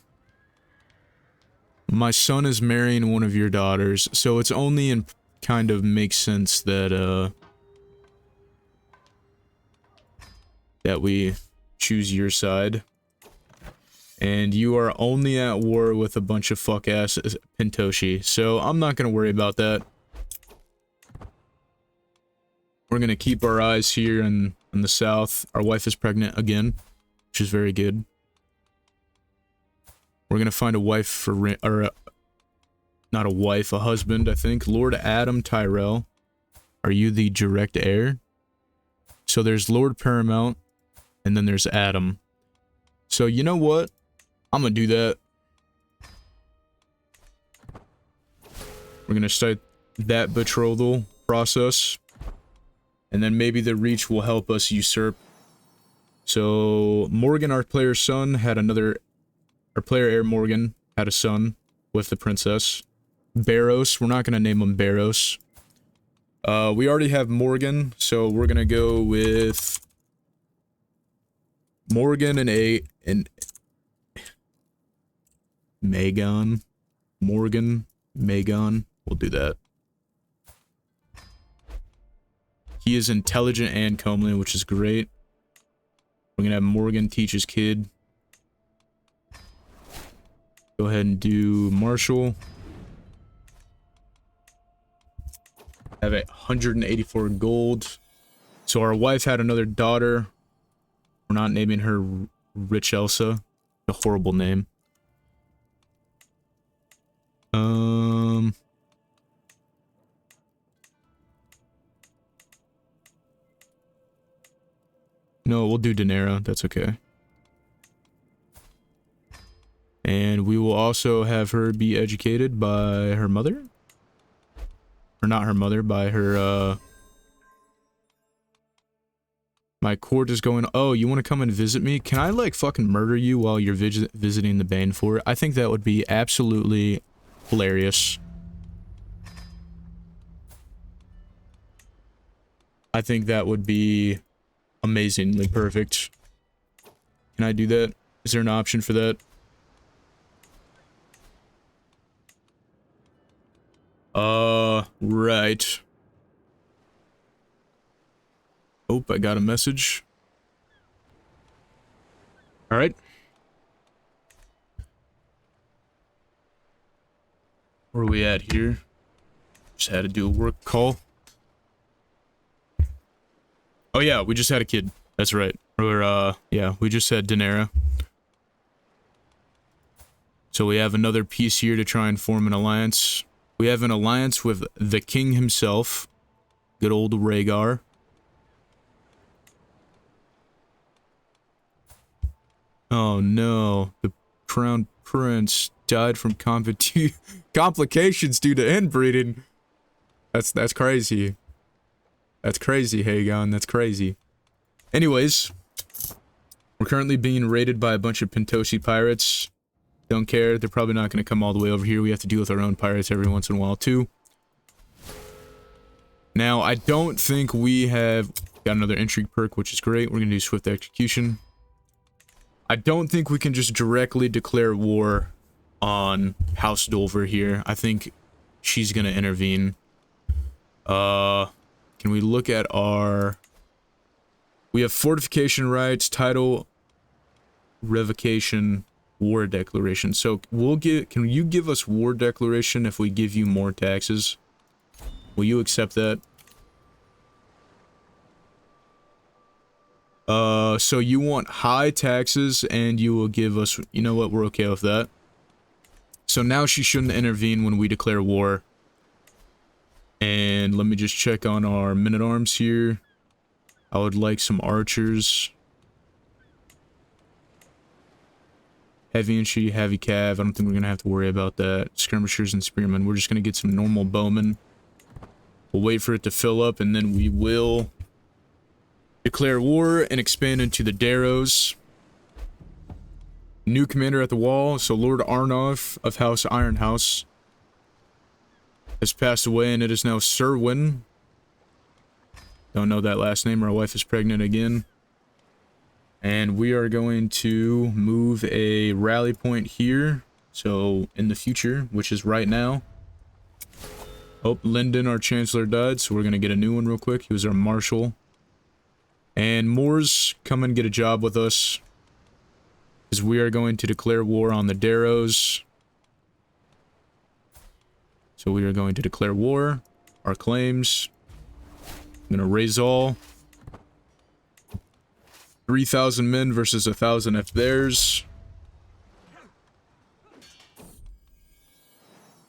My son is marrying one of your daughters, so it's only in kind of makes sense that, that we choose your side. And you are only at war with a bunch of fuck-ass Pentoshi, so I'm not gonna worry about that. We're gonna keep our eyes here in the south. Our wife is pregnant again, which is very good. We're gonna find a wife for, not a wife, a husband, I think. Lord Adam Tyrell. Are you the direct heir? So there's Lord Paramount, and then there's Adam. So you know what? I'm gonna do that. We're gonna start that betrothal process. And then maybe the Reach will help us usurp So Morgan, our player's son, had another. Our player heir Morgan had a son with the princess. Barros, we're not gonna name him Barros. We already have Morgan, so we're gonna go with Morgan and Magon. Morgan, Magon. We'll do that. He is intelligent and comely, which is great. We're gonna have Morgan teach his kid. Go ahead and do Marshall. Have 184 gold. So our wife had another daughter. We're not naming her Rich Elsa. A horrible name. No, we'll do Daenerys. That's okay. And we will also have her be educated by her mother. Or not her mother, by her, My court is going... Oh, you want to come and visit me? Can I, like, fucking murder you while you're visiting the Banefort? I think that would be absolutely hilarious. I think that would be amazingly perfect. Can I do that? Is there an option for that? Right. Oh, I got a message. Alright. Where are we at here? Just had to do a work call. Oh yeah, we just had a kid. That's right. Or, yeah, we just had Daenerys. So we have another piece here to try and form an alliance. We have an alliance with the king himself. Good old Rhaegar. Oh no, the crown prince died from complications due to inbreeding. That's crazy. That's crazy, Hagon. That's crazy. Anyways, we're currently being raided by a bunch of Pentoshi pirates. Don't care. They're probably not going to come all the way over here. We have to deal with our own pirates every once in a while, too. Now, I don't think we have... Got another intrigue perk, which is great. We're going to do swift execution. I don't think we can just directly declare war on House Dolver here. I think she's going to intervene. Can we look at our... We have fortification rights, title, revocation, war declaration. So we'll get... Can you give us war declaration if we give you more taxes? Will you accept that? So you want high taxes and you will give us... You know what? We're okay with that. So now she shouldn't intervene when we declare war. And let me just check on our men-at-arms here. I would like some archers. Heavy infantry, heavy cav. I don't think we're going to have to worry about that. Skirmishers and spearmen. We're just going to get some normal bowmen. We'll wait for it to fill up and then we will declare war and expand into the Darrows. New commander at the wall. So Lord Arnulf of House Ironhouse has passed away and it is now Serwyn. Don't know that last name. Our wife is pregnant again. And we are going to move a rally point here. So in the future, which is right now. Oh, Lyndon, our chancellor, died. So we're going to get a new one real quick. He was our marshal. And Moors, come and get a job with us. Because we are going to declare war on the Darrows. So we are going to declare war. Our claims. I'm going to raise all. 3,000 men versus 1,000 if theirs.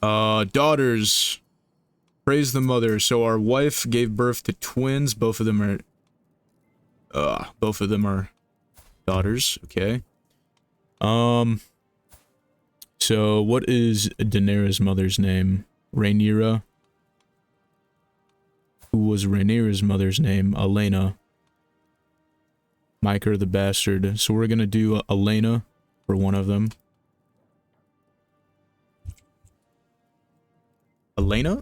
Daughters. Praise the mother. So our wife gave birth to twins. Both of them are daughters. Okay. So what is Daenerys' mother's name? Rhaenyra. Who was Rhaenyra's mother's name? Elena. Micah the Bastard. So we're gonna do Elena for one of them. Elena?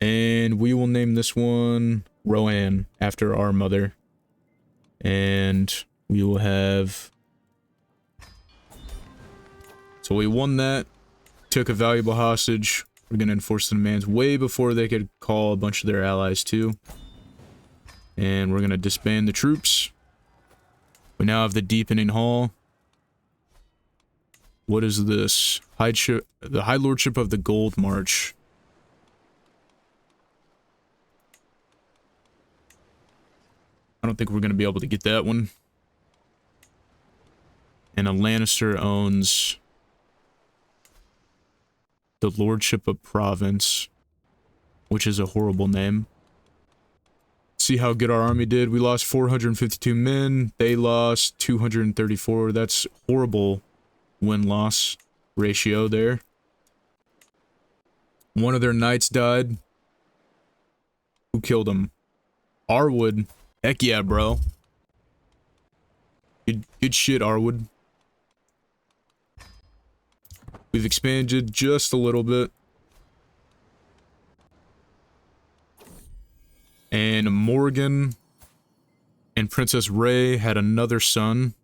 And we will name this one Roanne, after our mother. And we will have... So we won that. Took a valuable hostage. We're gonna enforce the demands way before they could call a bunch of their allies too. And we're gonna disband the troops. We now have the Deepening Hall. What is this? The High Lordship of the Gold March. I don't think we're gonna be able to get that one. And a Lannister owns the Lordship of Province, which is a horrible name. See how good our army did. We lost 452 men. They lost 234. That's horrible win-loss ratio there. One of their knights died. Who killed him? Arwood. Heck yeah, bro. Good shit, Arwood. We've expanded just a little bit. And Morgan and Princess Rey had another son.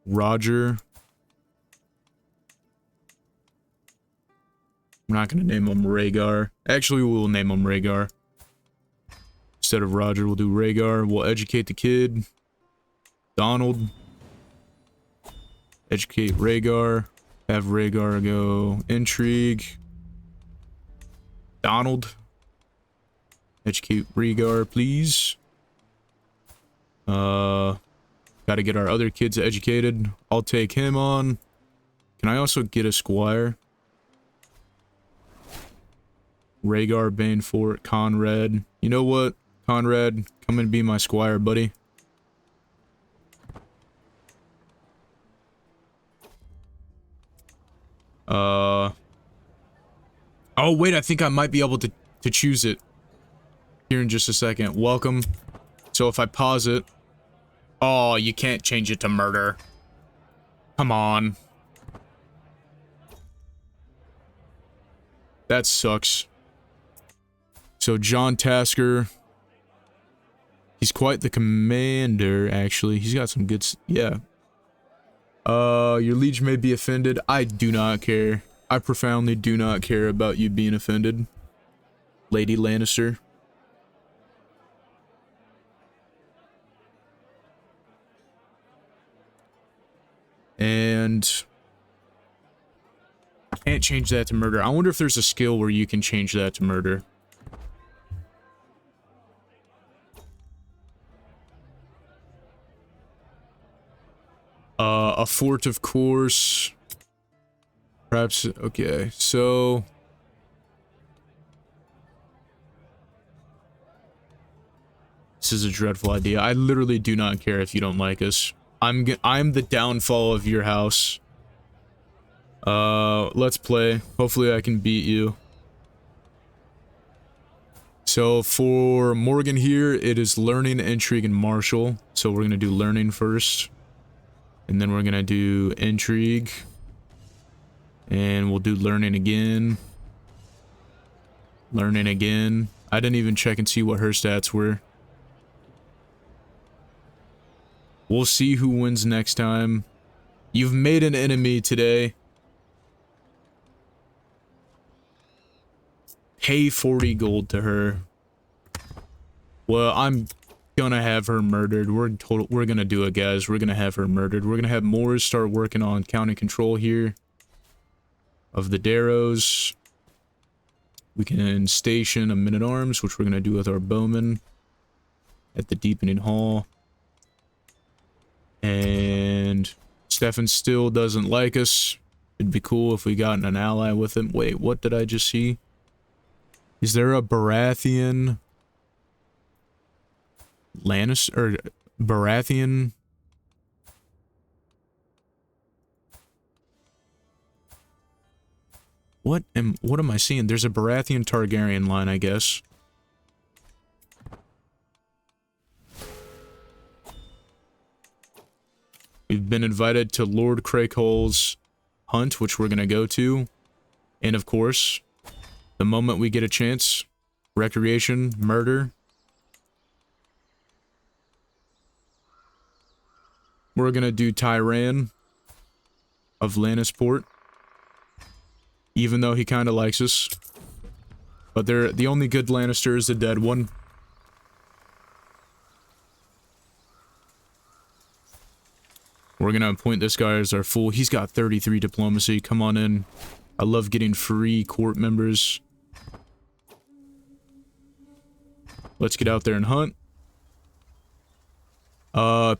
Roger. I'm not going to name him Rhaegar. Actually, we'll name him Rhaegar. Instead of Roger, we'll do Rhaegar. We'll educate the kid. Donald. Educate Rhaegar. Have Rhaegar go intrigue. Donald. Educate Rhaegar, please. Gotta get our other kids educated. I'll take him on. Can I also get a squire? Rhaegar, Banefort, Conrad. You know what? Conrad, come and be my squire, buddy. Oh, wait, I think I might be able to choose it here in just a second. Welcome. So if I pause it... Oh, you can't change it to murder. Come on. That sucks. So John Tasker... He's quite the commander, actually. He's got some good... Yeah. Your liege may be offended. I do not care. I profoundly do not care about you being offended. Lady Lannister. And... Can't change that to murder. I wonder if there's a skill where you can change that to murder. A fort, of course. Perhaps, okay, so... This is a dreadful idea. I literally do not care if you don't like us. I'm the downfall of your house. Let's play. Hopefully I can beat you. So for Morgan here, it is learning, intrigue, and martial. So we're gonna do learning first. And then we're gonna do intrigue. And we'll do learning again. Learning again. I didn't even check and see what her stats were. We'll see who wins next time. You've made an enemy today. Pay 40 gold to her. Well, I'm gonna have her murdered. We're gonna do it, guys. We're gonna have her murdered. We're gonna have Moors start working on county control here of the Darrows. We can station a men-at-arms, which we're gonna do with our bowmen at the Deepening Hall. And Stefan still doesn't like us. It'd be cool if we got an ally with him. Wait, what did I just see? Is there a Baratheon Lannister, or Baratheon? What am I seeing? There's a Baratheon Targaryen line, I guess. We've been invited to Lord Crakehole's hunt, which we're gonna go to. And of course, the moment we get a chance, recreation, murder. We're gonna do Tyran of Lannisport. Even though he kind of likes us. But they're the only good Lannister is the dead one. We're gonna appoint this guy as our fool. He's got 33 diplomacy. Come on in. I love getting free court members. Let's get out there and hunt.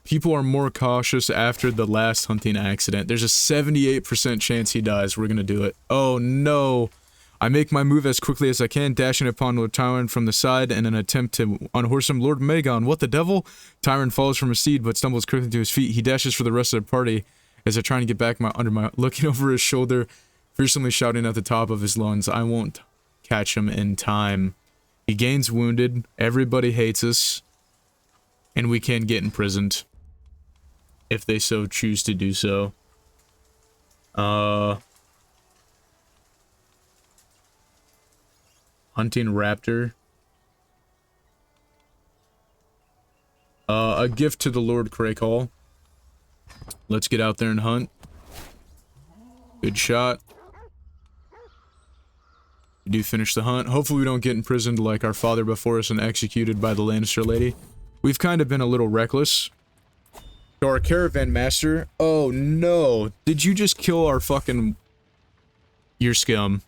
People are more cautious after the last hunting accident. There's a 78% chance he dies. We're gonna do it. Oh no! I make my move as quickly as I can, dashing upon Lord Tyron from the side in an attempt to unhorse him. Lord Morgon, what the devil? Tyron falls from his steed, but stumbles quickly to his feet. He dashes for the rest of the party as they're trying to get back looking over his shoulder, fearsomely shouting at the top of his lungs, I won't catch him in time. He gains wounded. Everybody hates us. And we can get imprisoned. If they so choose to do so. Hunting raptor. A gift to the Lord Crakehall. Let's get out there and hunt. Good shot. We do finish the hunt. Hopefully we don't get imprisoned like our father before us and executed by the Lannister lady. We've kind of been a little reckless. So our caravan master. Oh no. Did you just kill our fucking... You're scum.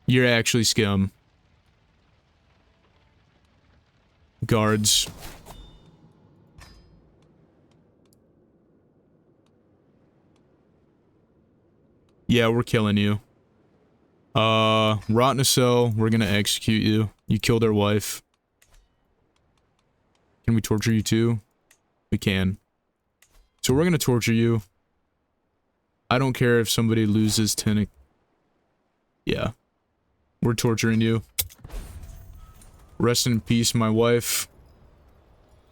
You're actually scum. Guards. Yeah, we're killing you. Rot in a cell. We're gonna execute you. You killed our wife. Can we torture you too? We can. So we're gonna torture you. I don't care if somebody loses 10... Yeah. We're torturing you. Rest in peace, my wife.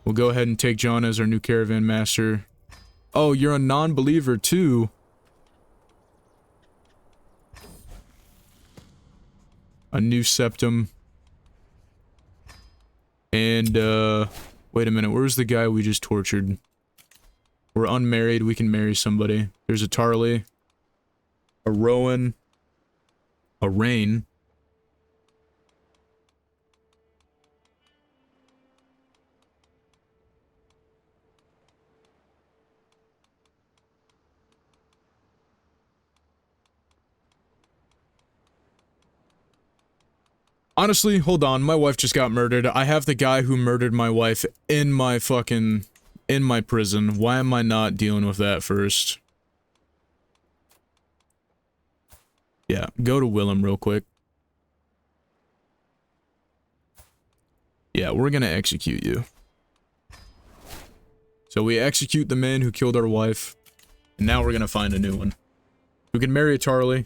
We'll go ahead and take John as our new caravan master. Oh, you're a non-believer too. A new septum. And, wait a minute, where's the guy we just tortured? We're unmarried, we can marry somebody. There's a Tarly. A Rowan. A Rain. Honestly, hold on, my wife just got murdered. I have the guy who murdered my wife in my fucking... in my prison. Why am I not dealing with that first? Yeah, go to Willem real quick. Yeah, we're gonna execute you. So we execute the man who killed our wife. And now we're gonna find a new one. We can marry a Tarly.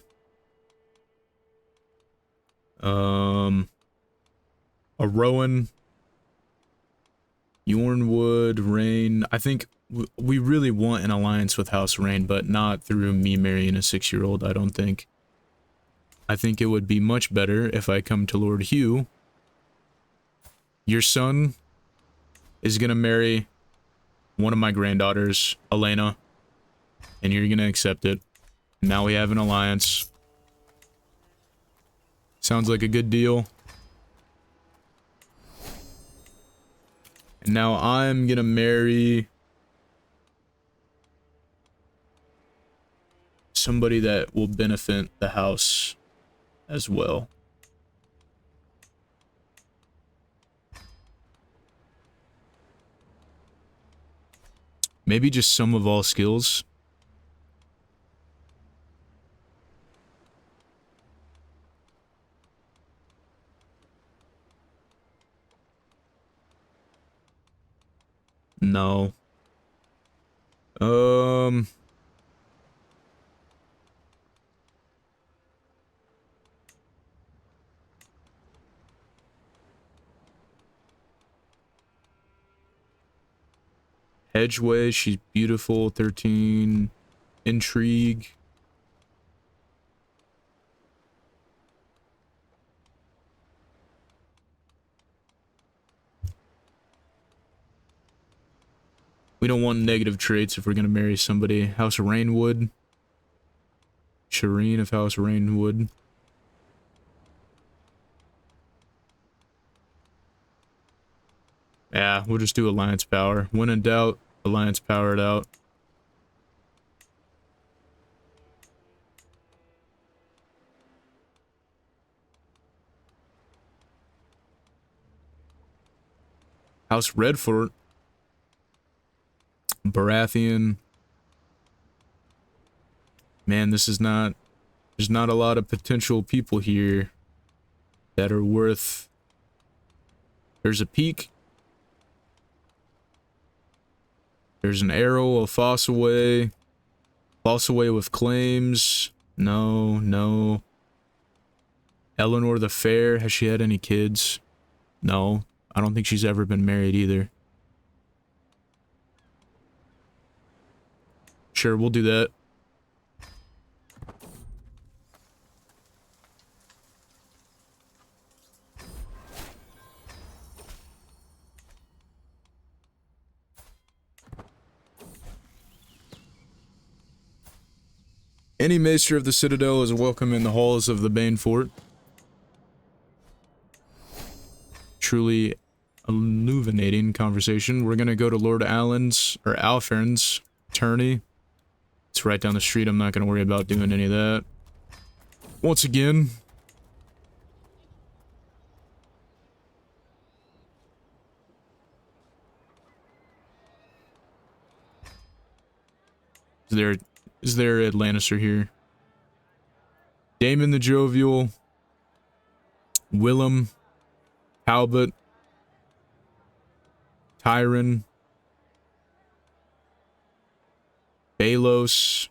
A Rowan. Yornwood, Rain. I think we really want an alliance with House Rain, but not through me marrying a 6-year-old, I don't think. I think it would be much better if I come to Lord Hugh. Your son is gonna marry one of my granddaughters, Elena, and you're gonna accept it. Now we have an alliance. Sounds like a good deal. And now I'm gonna marry somebody that will benefit the house as well. Maybe just some of all skills. No. Edgeway, she's beautiful. 13. Intrigue. We don't want negative traits if we're gonna marry somebody. House Rainwood. Shireen of House Rainwood. Yeah, we'll just do Alliance Power. When in doubt, Alliance Power it out. House Redfort. Baratheon. Man, this is not... There's not a lot of potential people here that are worth... There's a peak. There's an arrow, a Fossaway. Fossaway with claims. No, no. Eleanor the Fair, has she had any kids? No. I don't think she's ever been married either. Sure, we'll do that. Any maester of the Citadel is welcome in the halls of the Banefort. Truly illuminating conversation. We're gonna go to Lord Allen's, or Alfern's, attorney. It's right down the street, I'm not gonna worry about doing any of that. Once again... Is there a Lannister here? Daemon the Jovial. Willem. Talbot. Tyron. Balos.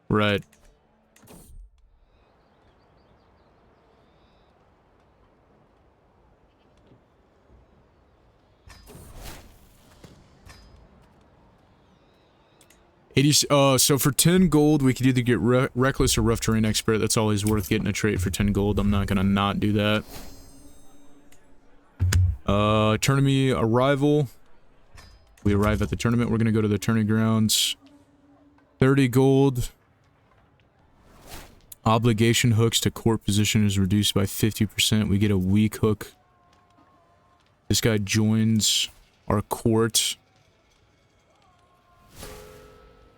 Right. So for 10 gold, we could either get Reckless or Rough Terrain Expert. That's always worth getting a trait for 10 gold. I'm not gonna not do that. Tournament arrival. We arrive at the tournament. We're gonna go to the tourney grounds. 30 gold. Obligation hooks to court position is reduced by 50%. We get a weak hook. This guy joins our court.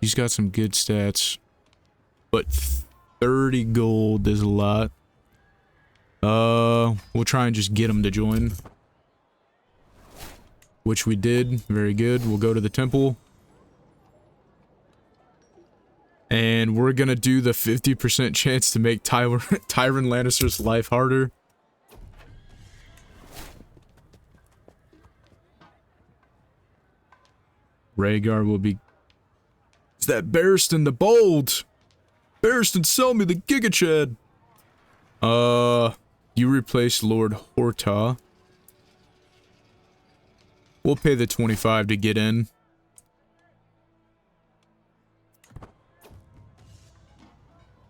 He's got some good stats. But 30 gold is a lot. We'll try and just get him to join. Which we did. Very good. We'll go to the temple. And we're gonna do the 50% chance to make Tyron Lannister's life harder. Rhaegar will be... Is that Barristan the Bold? Barristan, sell me the Giga Chad! You replace Lord Horta. We'll pay the 25 to get in.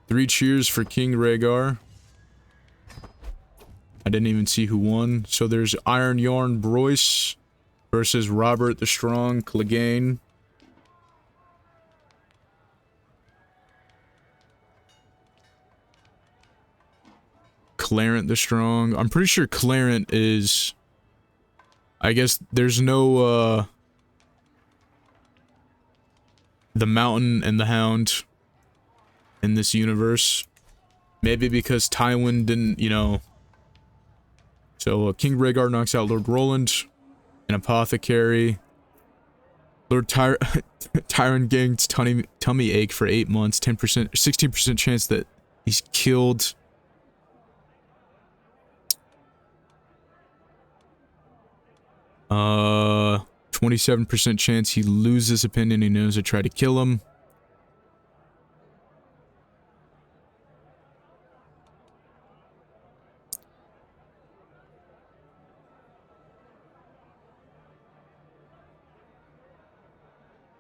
Three cheers for King Rhaegar. I didn't even see who won. So there's Iron Yarn Broyce versus Robert the Strong Clegane. Clarent the Strong. I'm pretty sure Clarent is... I guess there's no, the Mountain and the Hound in this universe. Maybe because Tywin didn't, you know... So, King Rhaegar knocks out Lord Roland, an Apothecary. Lord Tyron gains tummy ache for 8 months, 10%, 16% chance that he's killed. Uh, 27% chance he loses opinion, he knows to try to kill him.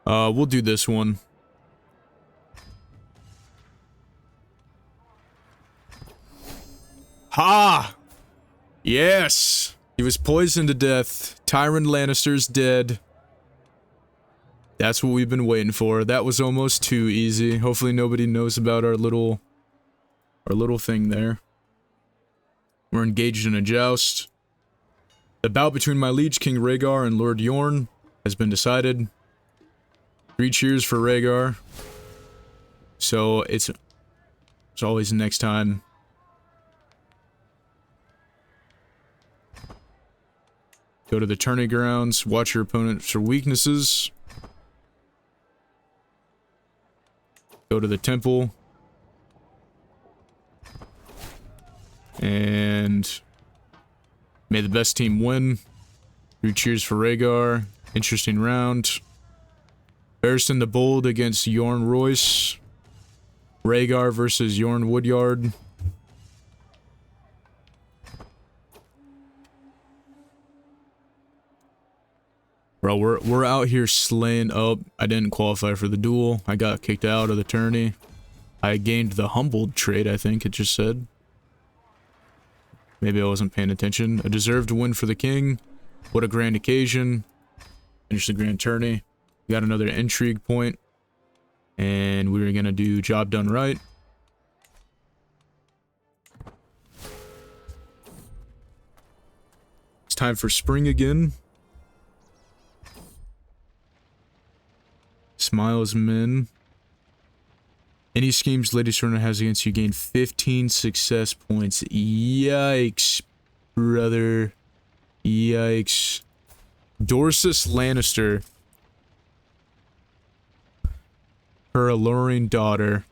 We'll do this one. Ha! Yes! He was poisoned to death. Tyrion Lannister's dead. That's what we've been waiting for. That was almost too easy. Hopefully nobody knows about our little thing there. We're engaged in a joust. The bout between my liege, King Rhaegar, and Lord Yorn has been decided. 3 cheers for Rhaegar. So it's always next time. Go to the tourney grounds, watch your opponent for weaknesses. Go to the temple. And may the best team win. 3 cheers for Rhaegar. Interesting round. Barristan the Bold against Yorn Royce. Rhaegar versus Yorn Woodyard. Bro, we're out here slaying up. I didn't qualify for the duel. I got kicked out of the tourney. I gained the humbled trait, I think it just said. Maybe I wasn't paying attention. A deserved win for the king. What a grand occasion. Finish the grand tourney. We got another intrigue point. And we were gonna do job done right. It's time for spring again. Smiles men. Any schemes Lady Symond has against you gain 15 success points. Yikes, brother. Yikes. Dorsus Lannister. Her alluring daughter.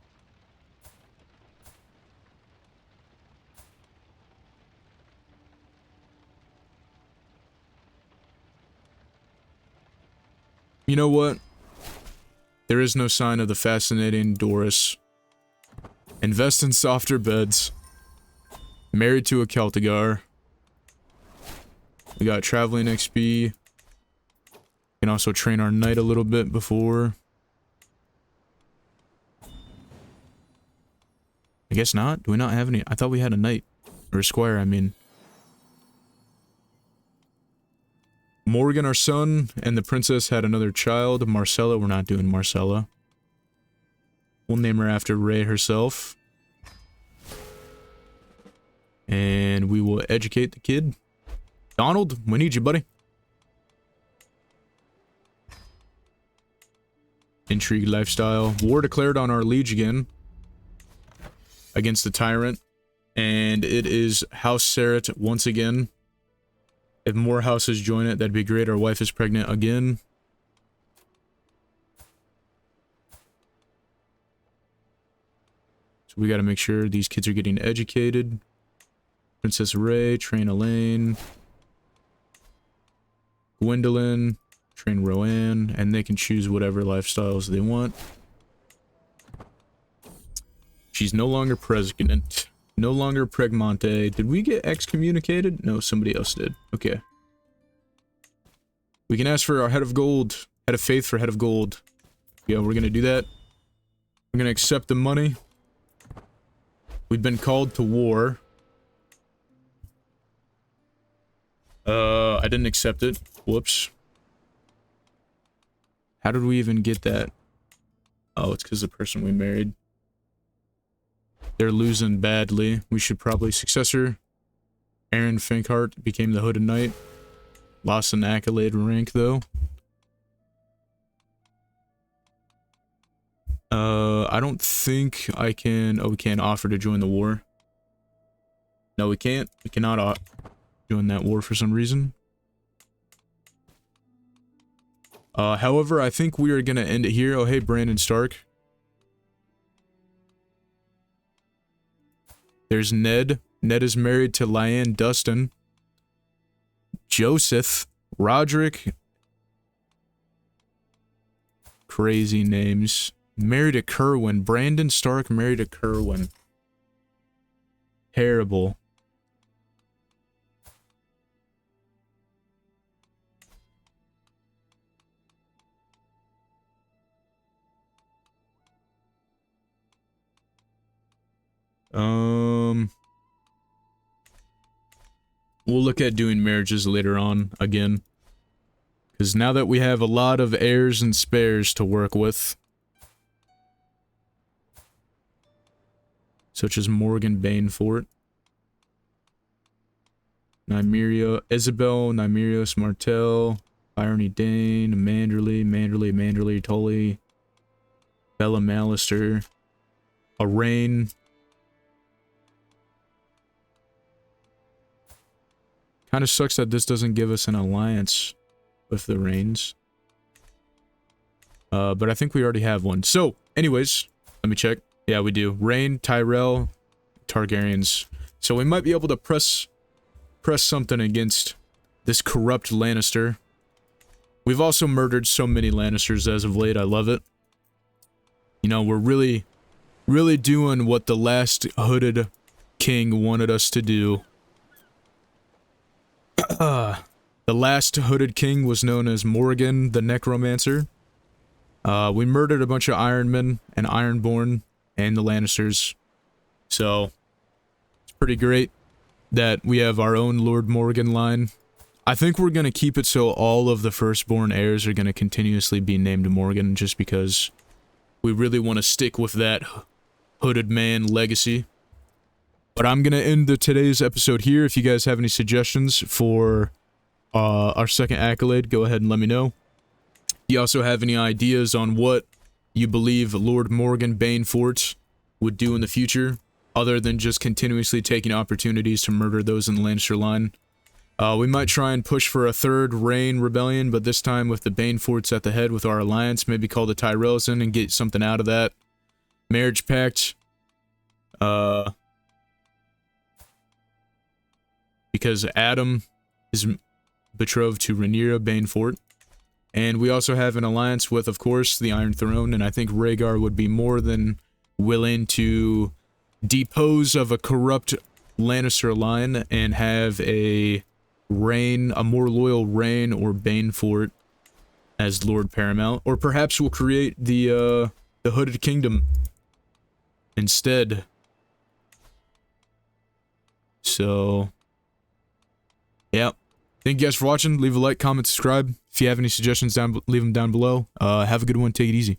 You know what? There is no sign of the fascinating Doris. Invest in softer beds. Married to a Celtigar. We got traveling XP. Can also train our knight a little bit before. I guess not. Do we not have any? I thought we had a knight. Or a squire, I mean. Morgan, our son, and the princess had another child, Marcella. We're not doing Marcella. We'll name her after Rey herself. And we will educate the kid. Donald, we need you, buddy. Intrigue lifestyle. War declared on our liege again. Against the tyrant. And it is House Serret once again. If more houses join it, that'd be great. Our wife is pregnant again. So we gotta make sure these kids are getting educated. Princess Rey, train Elaine. Gwendolyn, train Roanne, and they can choose whatever lifestyles they want. She's no longer pregnant. No longer Pregmonte. Did we get excommunicated? No, somebody else did. Okay. We can ask for our head of gold. Head of faith for head of gold. Yeah, we're gonna do that. We're gonna accept the money. We've been called to war. I didn't accept it. Whoops. How did we even get that? Oh, it's because the person we married. They're losing badly. We should probably successor. Aaron Finkhart became the Hooded Knight. Lost an accolade rank, though. I don't think I can... Oh, we can't offer to join the war. No, we can't. We cannot join that war for some reason. However, I think we are gonna end it here. Oh, hey, Brandon Stark. There's Ned. Ned is married to Lyanne Dustin. Joseph. Roderick. Crazy names. Married to Kerwin. Brandon Stark married to Kerwin. Terrible. We'll look at doing marriages later on, again. Because now that we have a lot of heirs and spares to work with, such as Morgan Banefort, Nymeria, Isabel, Nymerios Martell, Irony Dane, Manderley, Tully, Bella Mallister, Arain. Kind of sucks that this doesn't give us an alliance with the Rains. But I think we already have one. So, anyways, let me check. Yeah, we do. Rain, Tyrell, Targaryens. So we might be able to press something against this corrupt Lannister. We've also murdered so many Lannisters as of late. I love it. You know, we're really doing what the last hooded king wanted us to do. The last hooded king was known as Morgan the Necromancer. We murdered a bunch of Ironmen and Ironborn and the Lannisters. So, it's pretty great that we have our own Lord Morgon line. I think we're going to keep it so all of the firstborn heirs are going to continuously be named Morgan, just because we really want to stick with that hooded man legacy. But I'm going to end today's episode here. If you guys have any suggestions for our second accolade, go ahead and let me know. If you also have any ideas on what you believe Lord Morgan Banefort would do in the future, other than just continuously taking opportunities to murder those in the Lannister line. We might try and push for a third Reign rebellion, but this time with the Baneforts at the head with our alliance, maybe call the Tyrells in and get something out of that. Marriage pact. Because Adam is betrothed to Rhaenyra Banefort. And we also have an alliance with, of course, the Iron Throne, and I think Rhaegar would be more than willing to depose of a corrupt Lannister line and have a more loyal Reign or Banefort as Lord Paramount. Or perhaps we'll create the Hooded Kingdom instead. So, yeah. Thank you guys for watching. Leave a like, comment, subscribe. If you have any suggestions, leave them down below. Have a good one. Take it easy.